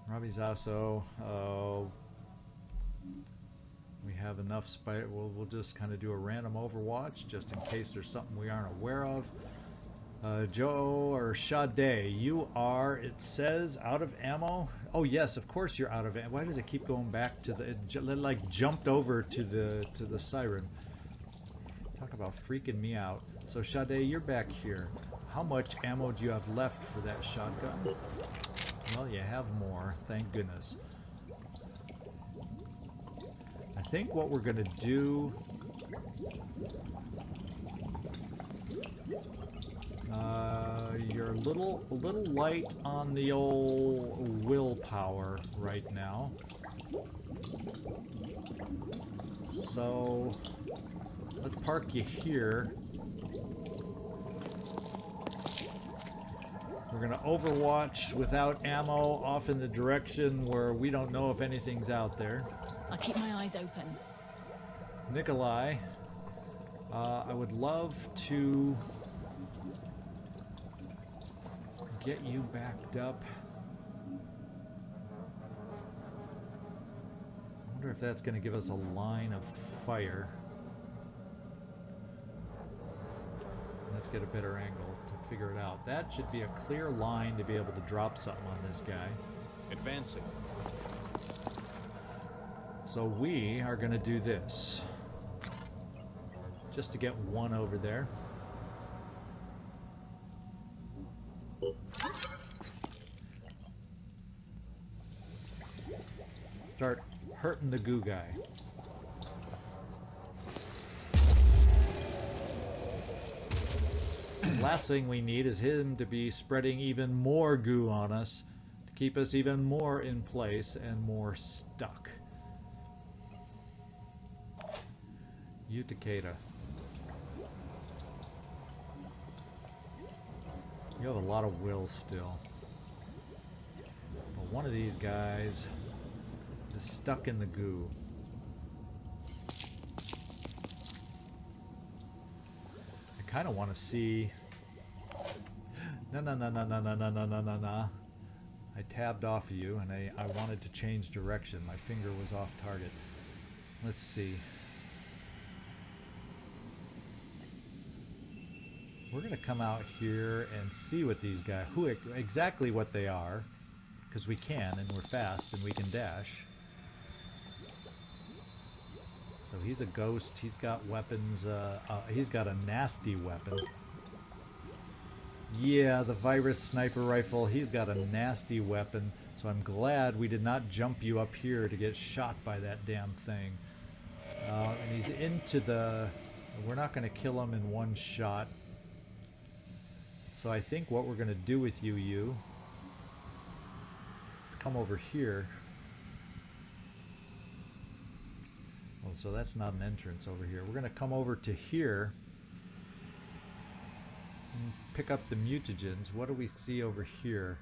Robbie Zasso. We have enough spider. We'll just kind of do a random overwatch just in case there's something we aren't aware of. Joe or Sade, you are, it says, out of ammo. Oh yes, of course you're out of ammo. Why does it keep going back to the? It like jumped over to the siren. Talk about freaking me out. So Sade, you're back here. How much ammo do you have left for that shotgun? Well, you have more. Thank goodness. I think what we're gonna do. You're a little light on the old willpower right now. So let's park you here. We're gonna overwatch without ammo off in the direction where we don't know if anything's out there. I'll keep my eyes open. Nikolai, I would love to get you backed up. I wonder if that's going to give us a line of fire. Let's get a better angle to figure it out. That should be a clear line to be able to drop something on this guy. Advancing. So we are going to do this. Just to get one over there. Start hurting the goo guy. Last thing we need is him to be spreading even more goo on us to keep us even more in place and more stuck. Utakeda. You have a lot of will still. But one of these guys is stuck in the goo. I kind of want to see... No. I tabbed off of you and I wanted to change direction. My finger was off target. Let's see. We're going to come out here and see what these guys, exactly what they are, because we can, and we're fast, and we can dash. So he's a ghost, he's got weapons, he's got a nasty weapon. Yeah, the virus sniper rifle, he's got a nasty weapon, so I'm glad we did not jump you up here to get shot by that damn thing. And he's into the... We're not going to kill him in one shot. So I think what we're going to do with you, let's come over here. Oh, so that's not an entrance over here. We're going to come over to here and pick up the mutagens. What do we see over here?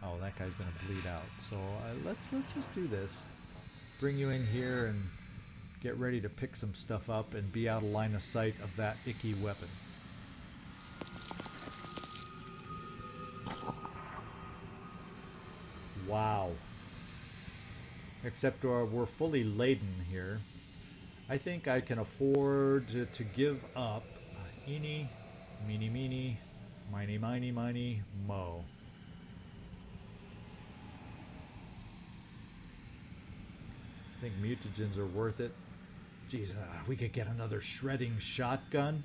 Oh, that guy's going to bleed out. So let's just do this. Bring you in here and get ready to pick some stuff up and be out of line of sight of that icky weapon. Wow. Except we're fully laden here. I think I can afford to give up eeny, meeny, meeny, miny, miny, miny, mo. I think mutagens are worth it. Jeez, we could get another shredding shotgun.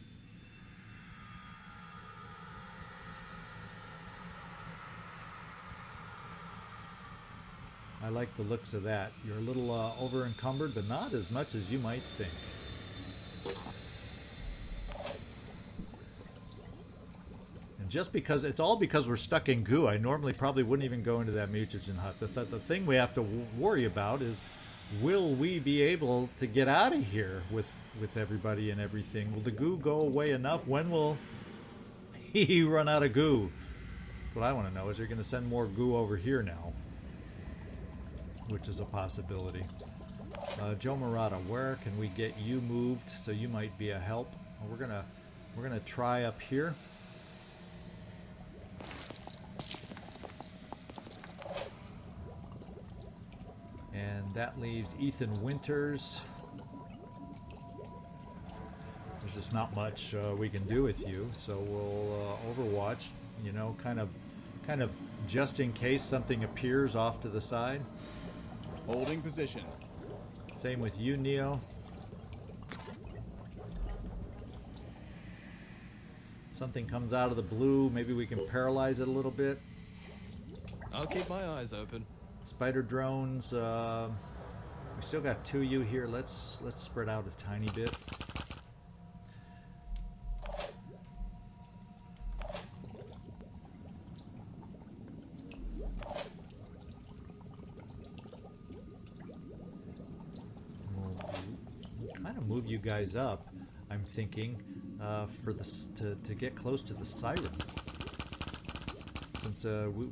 I like the looks of that. You're a little over encumbered, but not as much as you might think. And just because, it's all because we're stuck in goo. I normally probably wouldn't even go into that mutagen hut. The thing we have to worry about is, will we be able to get out of here with everybody and everything? Will the goo go away enough? When will he run out of goo? What I want to know is, they're going to send more goo over here now, which is a possibility. Joe Murata, where can we get you moved so you might be a help? Well, we're gonna try up here. And that leaves Ethan Winters. There's just not much we can do with you, so we'll Overwatch. You know, kind of just in case something appears off to the side. Holding position. Same with you, Neo. Something comes out of the blue, maybe we can paralyze it a little bit. I'll keep my eyes open. Spider drones, we still got 2 of you here. Let's spread out a tiny bit. Move you guys up, I'm thinking, for this to get close to the siren, since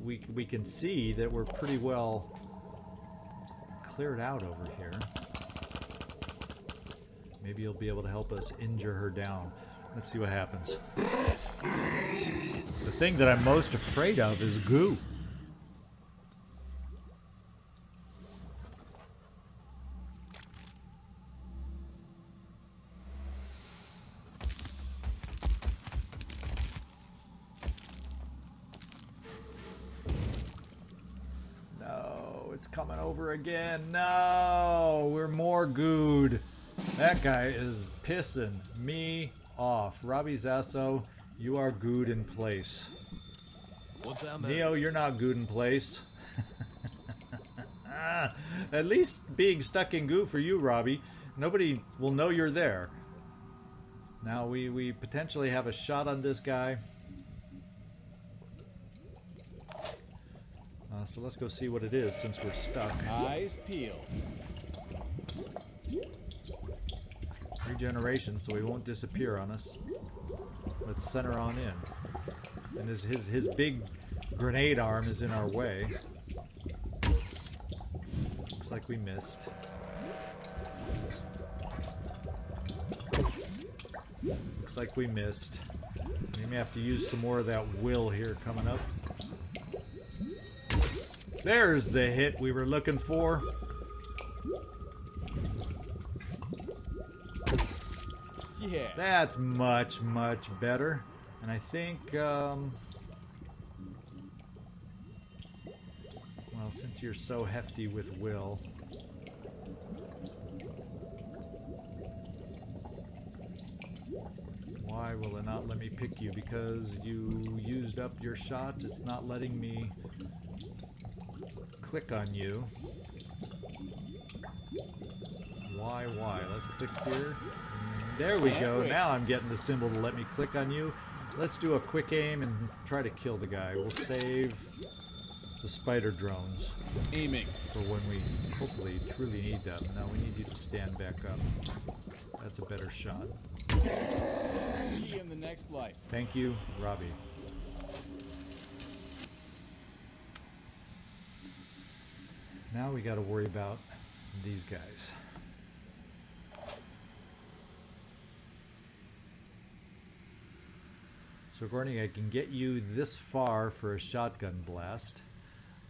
we can see that we're pretty well cleared out over here. Maybe you'll be able to help us injure her down. Let's see what happens. The thing that I'm most afraid of is goo. Coming over again. No, we're more gooed. That guy is pissing me off. Robbie Zasso, you are gooed in place. What's that, man? Neo, you're not gooed in place. At least being stuck in goo for you, Robbie. Nobody will know you're there. Now we potentially have a shot on this guy. So let's go see what it is since we're stuck. Eyes peeled. Regeneration, so he won't disappear on us. Let's center on in. And his big grenade arm is in our way. Looks like we missed. Looks like we missed. We may have to use some more of that will here coming up. There's the hit we were looking for. Yeah. That's much, much better. And I think, well, since you're so hefty with will, why will it not let me pick you? Because you used up your shots. It's not letting me click on you. Why? Let's click here. There we go. Now I'm getting the symbol to let me click on you. Let's do a quick aim and try to kill the guy. We'll save the spider drones Aiming for when we hopefully truly need them. Now we need you to stand back up. That's a better shot. See you in the next life. Thank you, Robbie. Now we got to worry about these guys. So Gordon, I can get you this far for a shotgun blast.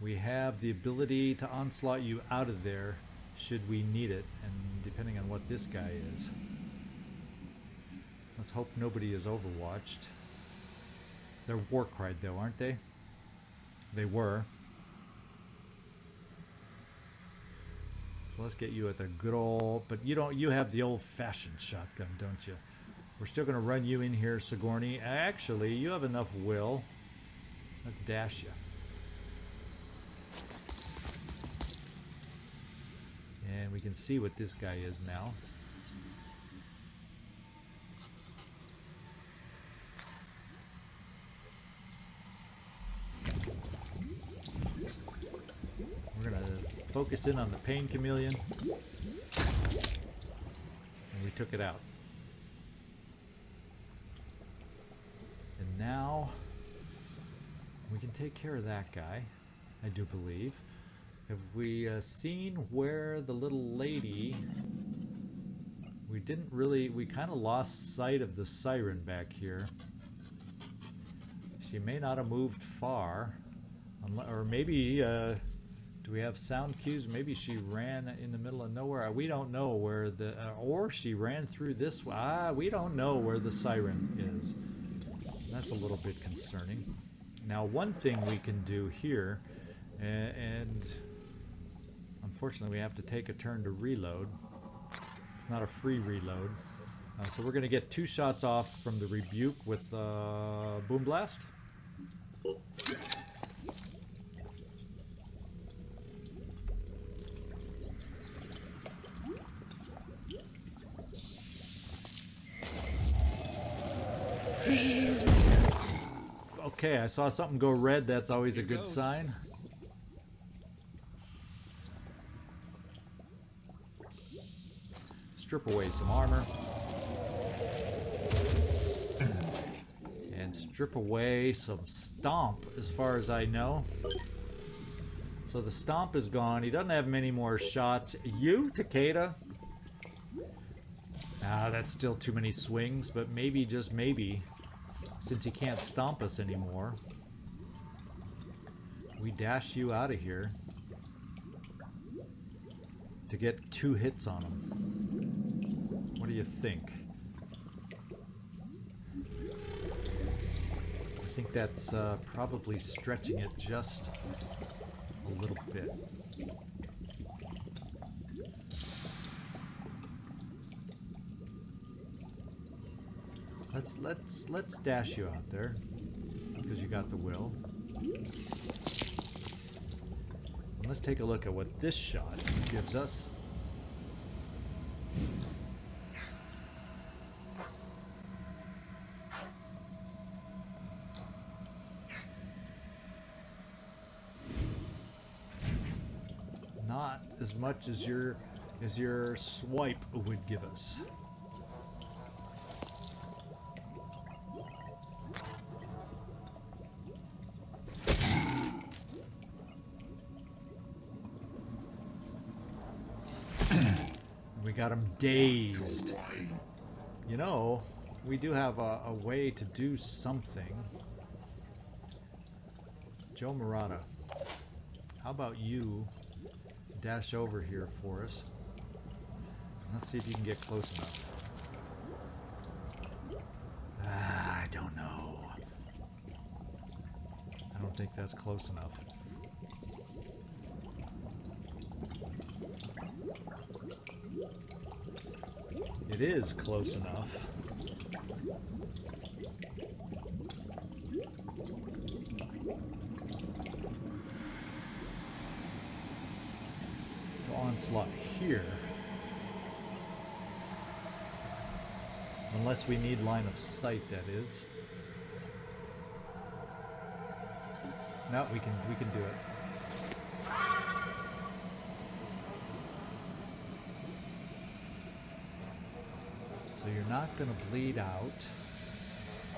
We have the ability to onslaught you out of there should we need it, and depending on what this guy is. Let's hope nobody is overwatched. They're war cried though, aren't they? They were. So let's get you at the good old, but you have the old-fashioned shotgun, don't you? We're still going to run you in here, Sigourney. Actually, you have enough will. Let's dash you. And we can see what this guy is now. We're going to focus in on the pain chameleon. And we took it out. And now we can take care of that guy, I do believe. Have we seen where the little lady... We didn't really... We kind of lost sight of the siren back here. She may not have moved far. Or maybe... do we have sound cues? Maybe she ran in the middle of nowhere. We don't know where the... or she ran through this... we don't know where the siren is. That's a little bit concerning. Now, one thing we can do here... and unfortunately, we have to take a turn to reload. It's not a free reload. So we're going to get 2 shots off from the rebuke with Boom Blast. Okay, I saw something go red. That's always a good sign. Strip away some armor. And strip away some stomp, as far as I know. So the stomp is gone. He doesn't have many more shots. You, Takeda. That's still too many swings, but maybe, just maybe, since he can't stomp us anymore, we dash you out of here to get 2 hits on him. What do you think? I think that's probably stretching it just a little bit. Let's dash you out there because you got the will. And let's take a look at what this shot gives us. Not as much as your swipe would give us. We got him dazed. You know, we do have a way to do something. Joe Murata, how about you dash over here for us? Let's see if you can get close enough. I don't know. I don't think that's close enough. It is close enough. To onslaught here. Unless we need line of sight, that is. No, we can do it. So you're not going to bleed out.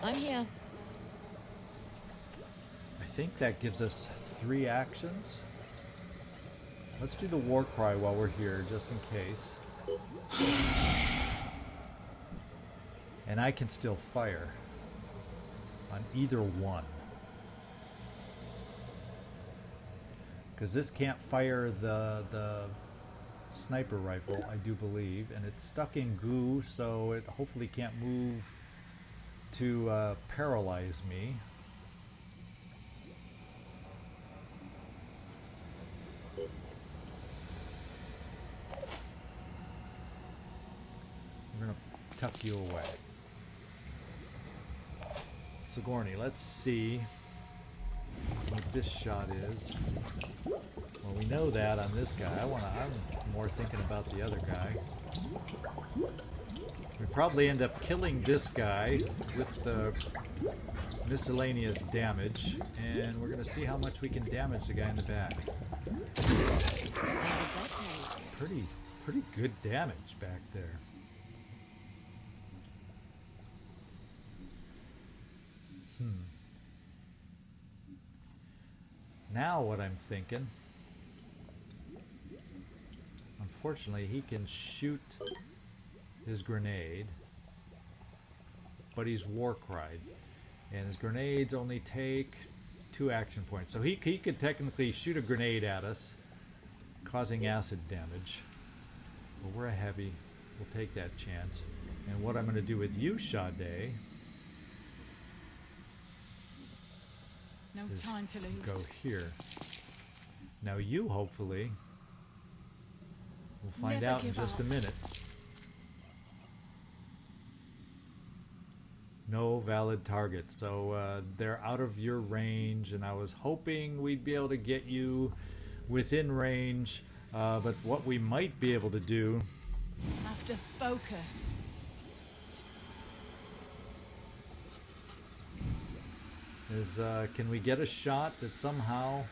I'm here. I think that gives us 3 actions. Let's do the war cry while we're here, just in case. And I can still fire on either one. Because this can't fire the sniper rifle, I do believe, and it's stuck in goo, so it hopefully can't move to paralyze me. We're gonna tuck you away. Sigourney, let's see what this shot is. Well, we know that on this guy. I'm more thinking about the other guy. We probably end up killing this guy with the miscellaneous damage, and we're gonna see how much we can damage the guy in the back. Pretty good damage back there. Now what I'm thinking, unfortunately he can shoot his grenade, but he's war cried, and his grenades only take 2 action points. So he could technically shoot a grenade at us, causing acid damage, but we're a heavy, we'll take that chance. And what I'm going to do with you, Sade, No time to lose. go here. Now you, hopefully, we'll find Never out in give just a up. minute. No valid target, so they're out of your range, and I was hoping we'd be able to get you within range, but what we might be able to do Have to focus. is, can we get a shot that somehow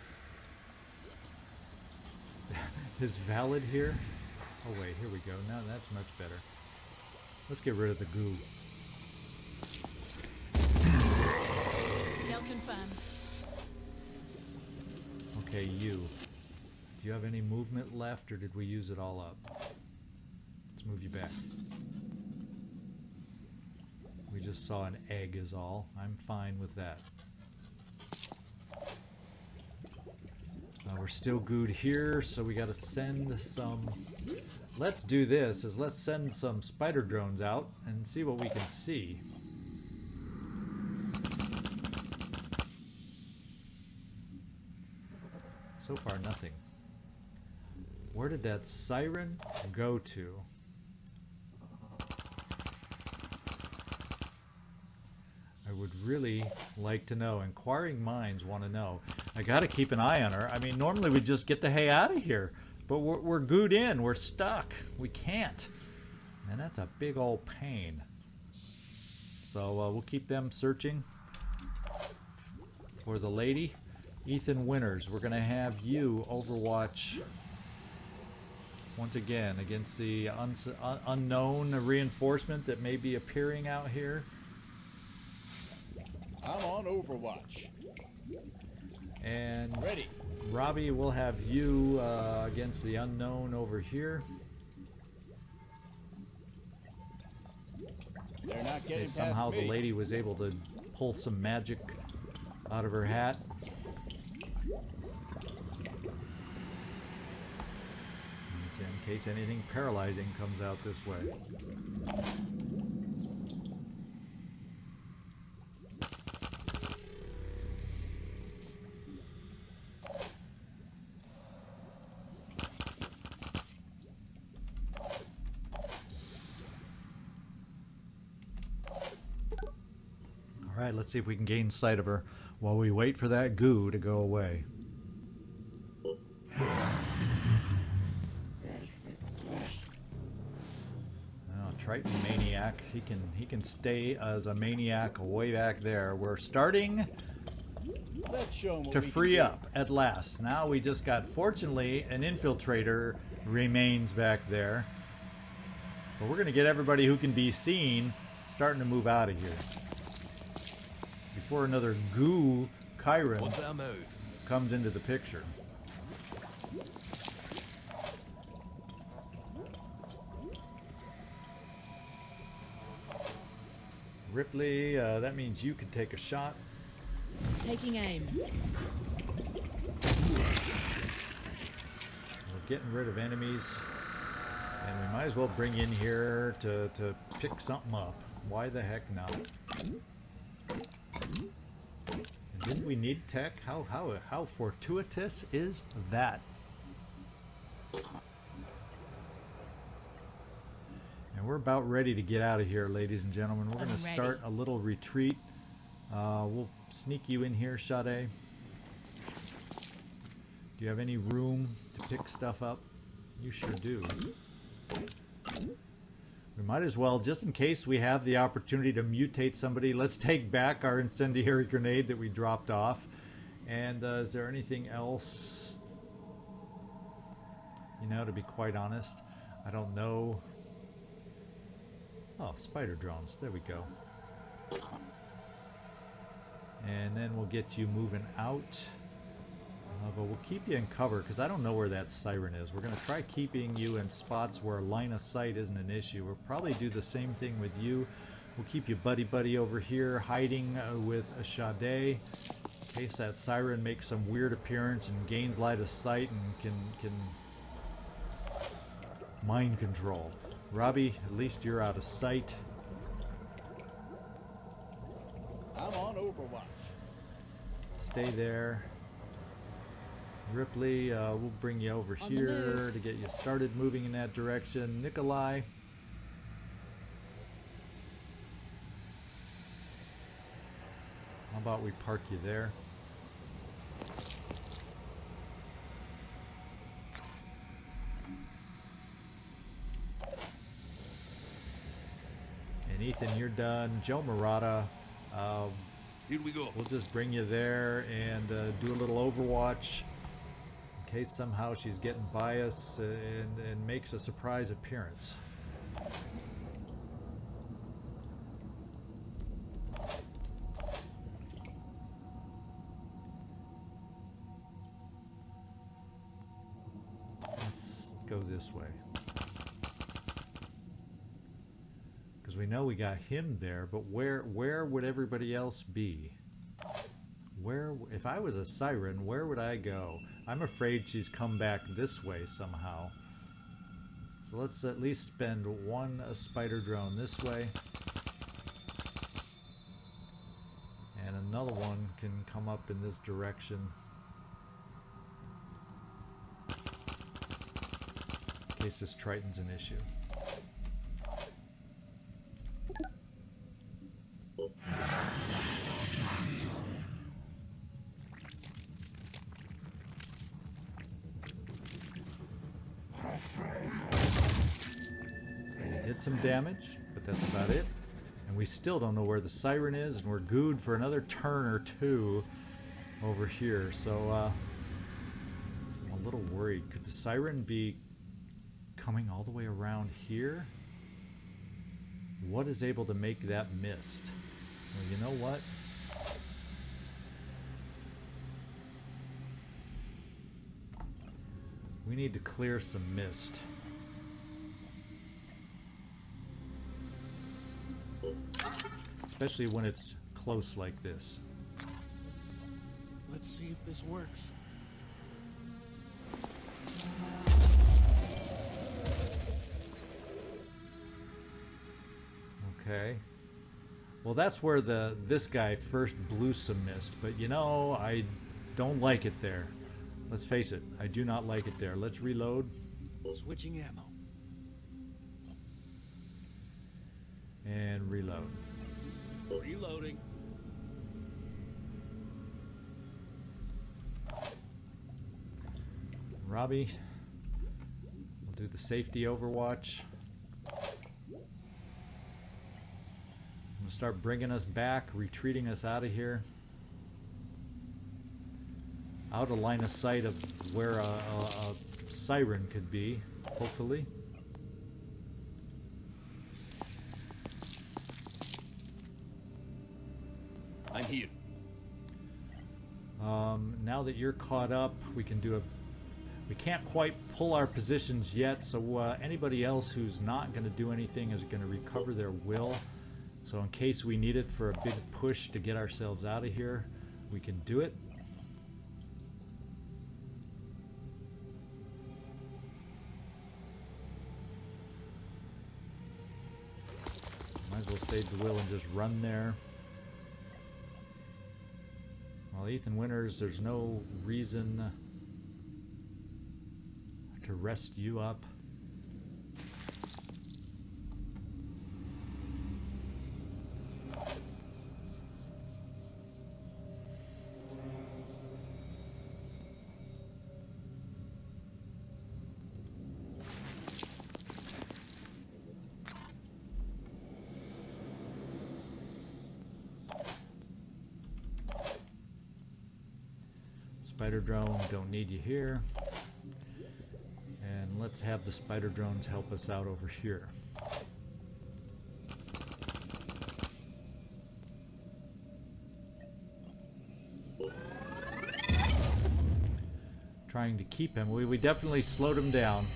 is valid here? Oh wait, here we go. Now that's much better. Let's get rid of the goo. Kill confirmed. Okay, you. Do you have any movement left, or did we use it all up? Let's move you back. We just saw an egg is all. I'm fine with that. We're still good here, so we gotta send some... Let's do this, is let's send some spider drones out and see what we can see. So far, nothing. Where did that siren go to? I would really like to know. Inquiring minds want to know. I got to keep an eye on her. I mean, normally we just get the hay out of here, but we're gooed in. We're stuck. We can't. And that's a big old pain. So we'll keep them searching for the lady. Ethan Winters, we're going to have you overwatch once again against the unknown reinforcement that may be appearing out here. I'm on Overwatch. And Ready. Robbie, we'll have you against the unknown over here. They're not Okay, getting somehow past me. the lady was able to pull some magic out of her hat. In case anything paralyzing comes out this way. All right, let's see if we can gain sight of her while we wait for that goo to go away. Triton Maniac. He can stay as a maniac way back there. We're starting Let's show 'em what to we can free do. up at last. Now we just got, fortunately, an infiltrator remains back there. But we're going to get everybody who can be seen starting to move out of here. Before another goo Chiron What's our move? comes into the picture. Ripley, that means you could take a shot. Taking aim. getting rid of enemies. And we might as well bring in here to pick something up. Why the heck not? And didn't we need tech? How fortuitous is that? And we're about ready to get out of here, ladies and gentlemen. We're going to start a little retreat. We'll sneak you in here, Sade. Do you have any room to pick stuff up? You sure do. We might as well, just in case we have the opportunity to mutate somebody, let's take back our incendiary grenade that we dropped off. And is there anything else? You know, to be quite honest, I don't know. Oh, spider drones. There we go. And then we'll get you moving out. But we'll keep you in cover because I don't know where that siren is. We're going to try keeping you in spots where line of sight isn't an issue. We'll probably do the same thing with you. We'll keep you buddy over here hiding with a Sade in case that siren makes some weird appearance and gains line of sight and can mind control. Robbie, at least you're out of sight. I'm on Overwatch. Stay there. Ripley, we'll bring you over here to get you started moving in that direction. Nikolai. How about we park you there? And Ethan, you're done. Joe Murata, Here we go. we'll just bring you there and do a little Overwatch in case somehow she's getting by us and makes a surprise appearance. Let's go this way. Because we know we got him there, but where would everybody else be? Where, if I was a siren, where would I go? I'm afraid she's come back this way somehow. So let's at least spend one spider drone this way. And another one can come up in this direction. In case this Triton's an issue. Did some damage, but that's about it. And we still don't know where the siren is, and we're gooed for another turn or two over here. So I'm a little worried. Could the siren be coming all the way around here? What is able to make that mist? Well, you know what? We need to clear some mist. Especially when it's close like this. Let's see if this works. Okay. Well, that's where this guy first blew some mist, but you know, I don't like it there. Let's face it, I do not like it there. Let's reload. Switching ammo. And reload. Reloading. Robbie, we'll do the safety Overwatch. I'm gonna start bringing us back, retreating us out of here. Out of line of sight of where a siren could be, hopefully. I'm here. Now that you're caught up, we can do we can't quite pull our positions yet, so anybody else who's not going to do anything is going to recover their will. So in case we need it for a big push to get ourselves out of here, we can do it. we'll save the wheel and just run there. Well, Ethan Winters, there's no reason to rest you up. Spider drone, don't need you here. And let's have the spider drones help us out over here. Trying to keep him. We definitely slowed him down.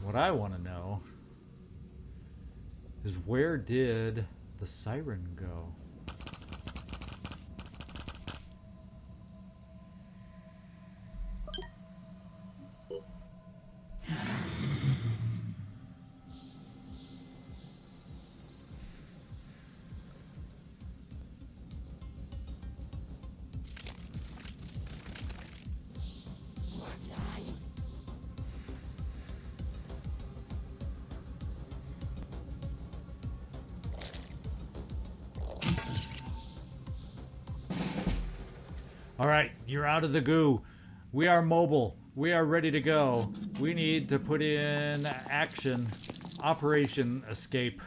What I want to know is, where did the siren go? All right, you're out of the goo. We are mobile. We are ready to go. We need to put in action. Operation Escape.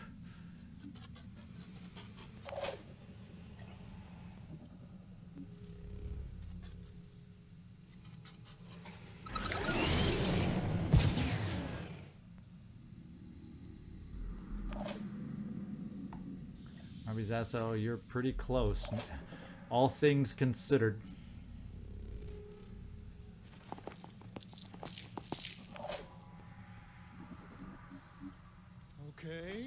Zasso, you're pretty close, all things considered. Okay.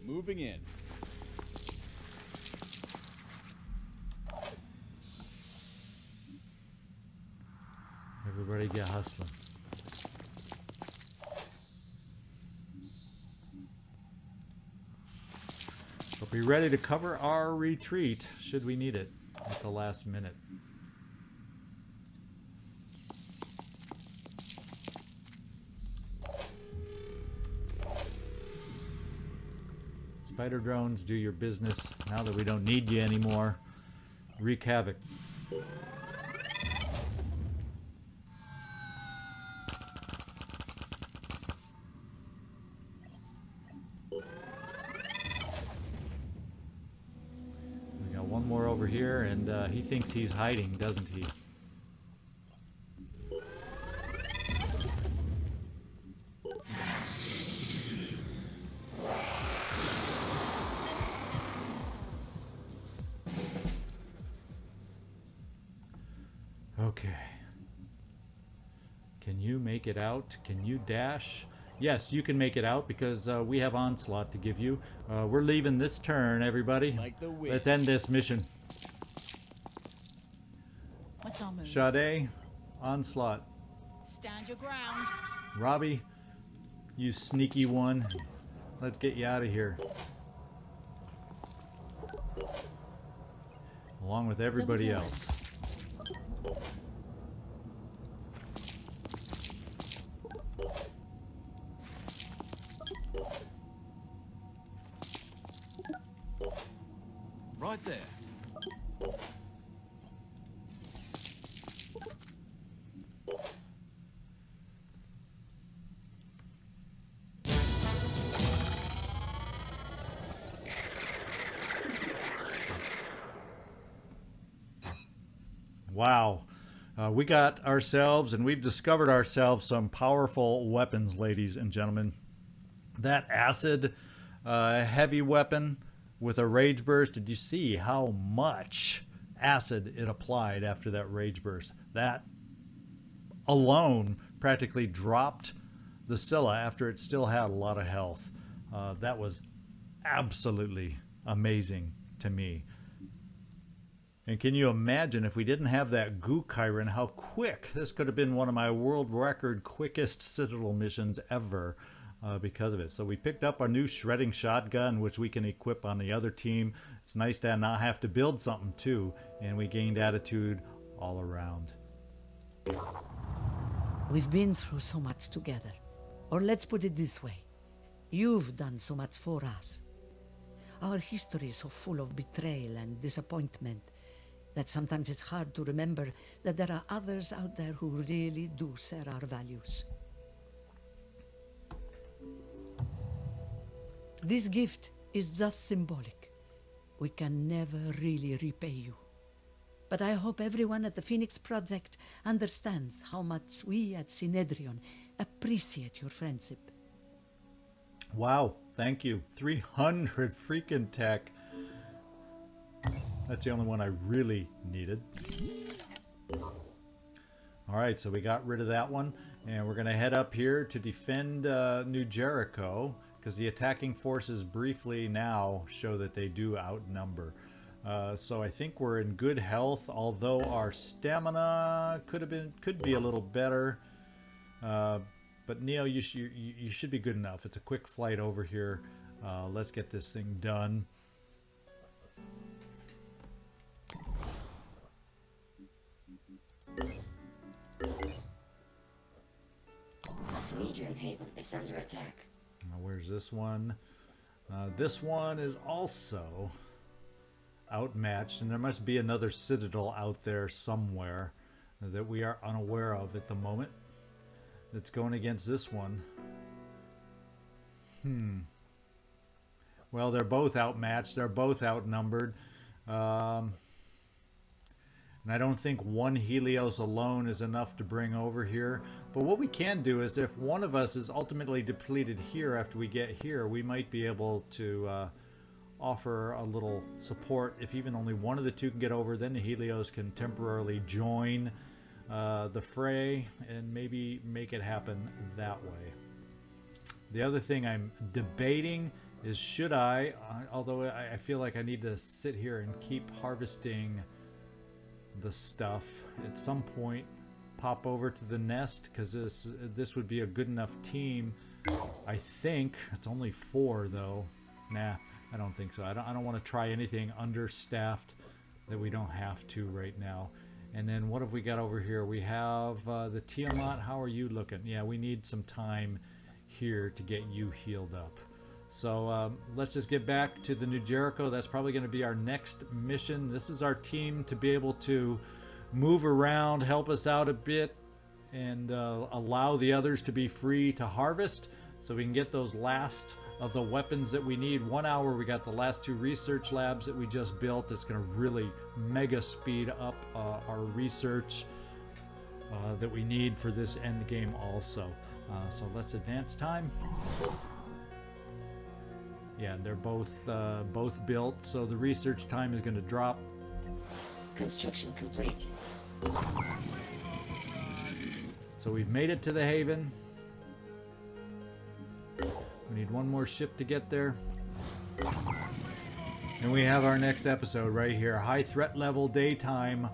Moving in. Everybody get hustling. But be ready to cover our retreat should we need it at the last minute. Spider drones, do your business now that we don't need you anymore. Wreak havoc. We got one more over here, and he thinks he's hiding, doesn't he? Okay. Can you make it out? Can you dash? Yes, you can make it out because we have onslaught to give you. We're leaving this turn, everybody. Like the wind. Let's end this mission. What's our move? Sade, onslaught. Stand your ground. Robbie, you sneaky one. Let's get you out of here. Along with everybody Double else. Right there. Wow. We got ourselves, and we've discovered ourselves some powerful weapons, ladies and gentlemen. That acid heavy weapon with a rage burst, did you see how much acid it applied after that rage burst? That alone practically dropped the Scylla after it still had a lot of health. That was absolutely amazing to me. And can you imagine if we didn't have that goo Chiron, how quick this could have been one of my world record quickest Citadel missions ever because of it. So we picked up our new shredding shotgun, which we can equip on the other team. It's nice to not have to build something too, and we gained attitude all around. We've been through so much together. Or let's put it this way. You've done so much for us. Our history is so full of betrayal and disappointment that sometimes it's hard to remember that there are others out there who really do share our values. This gift is just symbolic. We can never really repay you. But I hope everyone at the Phoenix Project understands how much we at Synedrion appreciate your friendship. Wow, thank you. 300 freaking tech. That's the only one I really needed. Alright, so we got rid of that one. And we're going to head up here to defend New Jericho, because the attacking forces briefly now show that they do outnumber. So I think we're in good health, although our stamina could be a little better. But Neo, you should be good enough. It's a quick flight over here. Let's get this thing done. The Synedrion Haven is under attack. Now, where's this one? This one is also outmatched, and there must be another citadel out there somewhere that we are unaware of at the moment that's going against this one. Well, they're both outmatched. They're both outnumbered. And I don't think one Helios alone is enough to bring over here. But what we can do is, if one of us is ultimately depleted here after we get here, we might be able to offer a little support. If even only one of the two can get over, then the Helios can temporarily join the fray and maybe make it happen that way. The other thing I'm debating is, should I, although I feel like I need to sit here and keep harvesting the stuff, at some point pop over to the nest, because this would be a good enough team. I think it's only 4 though. Nah, I don't think so. I don't want to try anything understaffed that we don't have to right now. And then what have we got over here? We have the Tiamat. How are you looking? Yeah, we need some time here to get you healed up. So let's just get back to the New Jericho. That's probably going to be our next mission. This is our team to be able to move around, help us out a bit, and allow the others to be free to harvest so we can get those last of the weapons that we need. 1 hour, we got the last 2 research labs that we just built. It's going to really mega speed up our research that we need for this end game also. So let's advance time. Yeah, they're both built, so the research time is going to drop. Construction complete. So we've made it to the Haven. We need one more ship to get there. And we have our next episode right here. High threat level daytime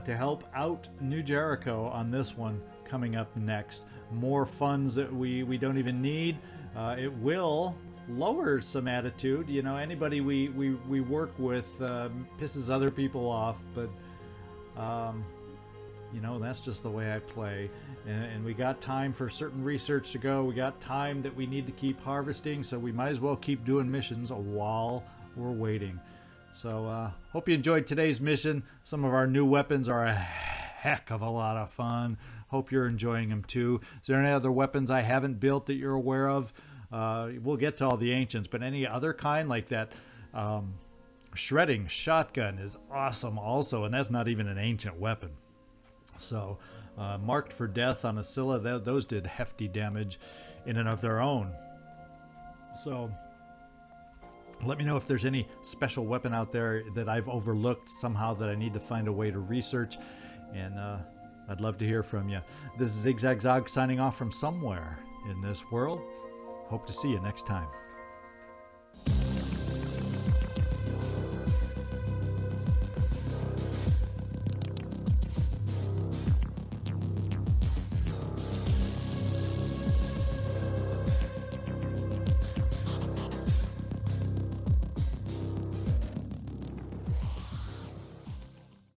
to help out New Jericho on this one coming up next. More funds that we don't even need. It will lower some attitude. You know, anybody we work with pisses other people off, but you know, that's just the way I play. And we got time for certain research to go. We got time that we need to keep harvesting, so we might as well keep doing missions while we're waiting. So hope you enjoyed today's mission. Some of our new weapons are a heck of a lot of fun. Hope you're enjoying them too. Is there any other weapons I haven't built that you're aware of? We'll get to all the ancients, but any other kind like that shredding shotgun is awesome also, and that's not even an ancient weapon. So marked for death on a cilla, those did hefty damage in and of their own. So let me know if there's any special weapon out there that I've overlooked somehow that I need to find a way to research, and I'd love to hear from you. This is ZigZagZog signing off from somewhere in this world. Hope to see you next time.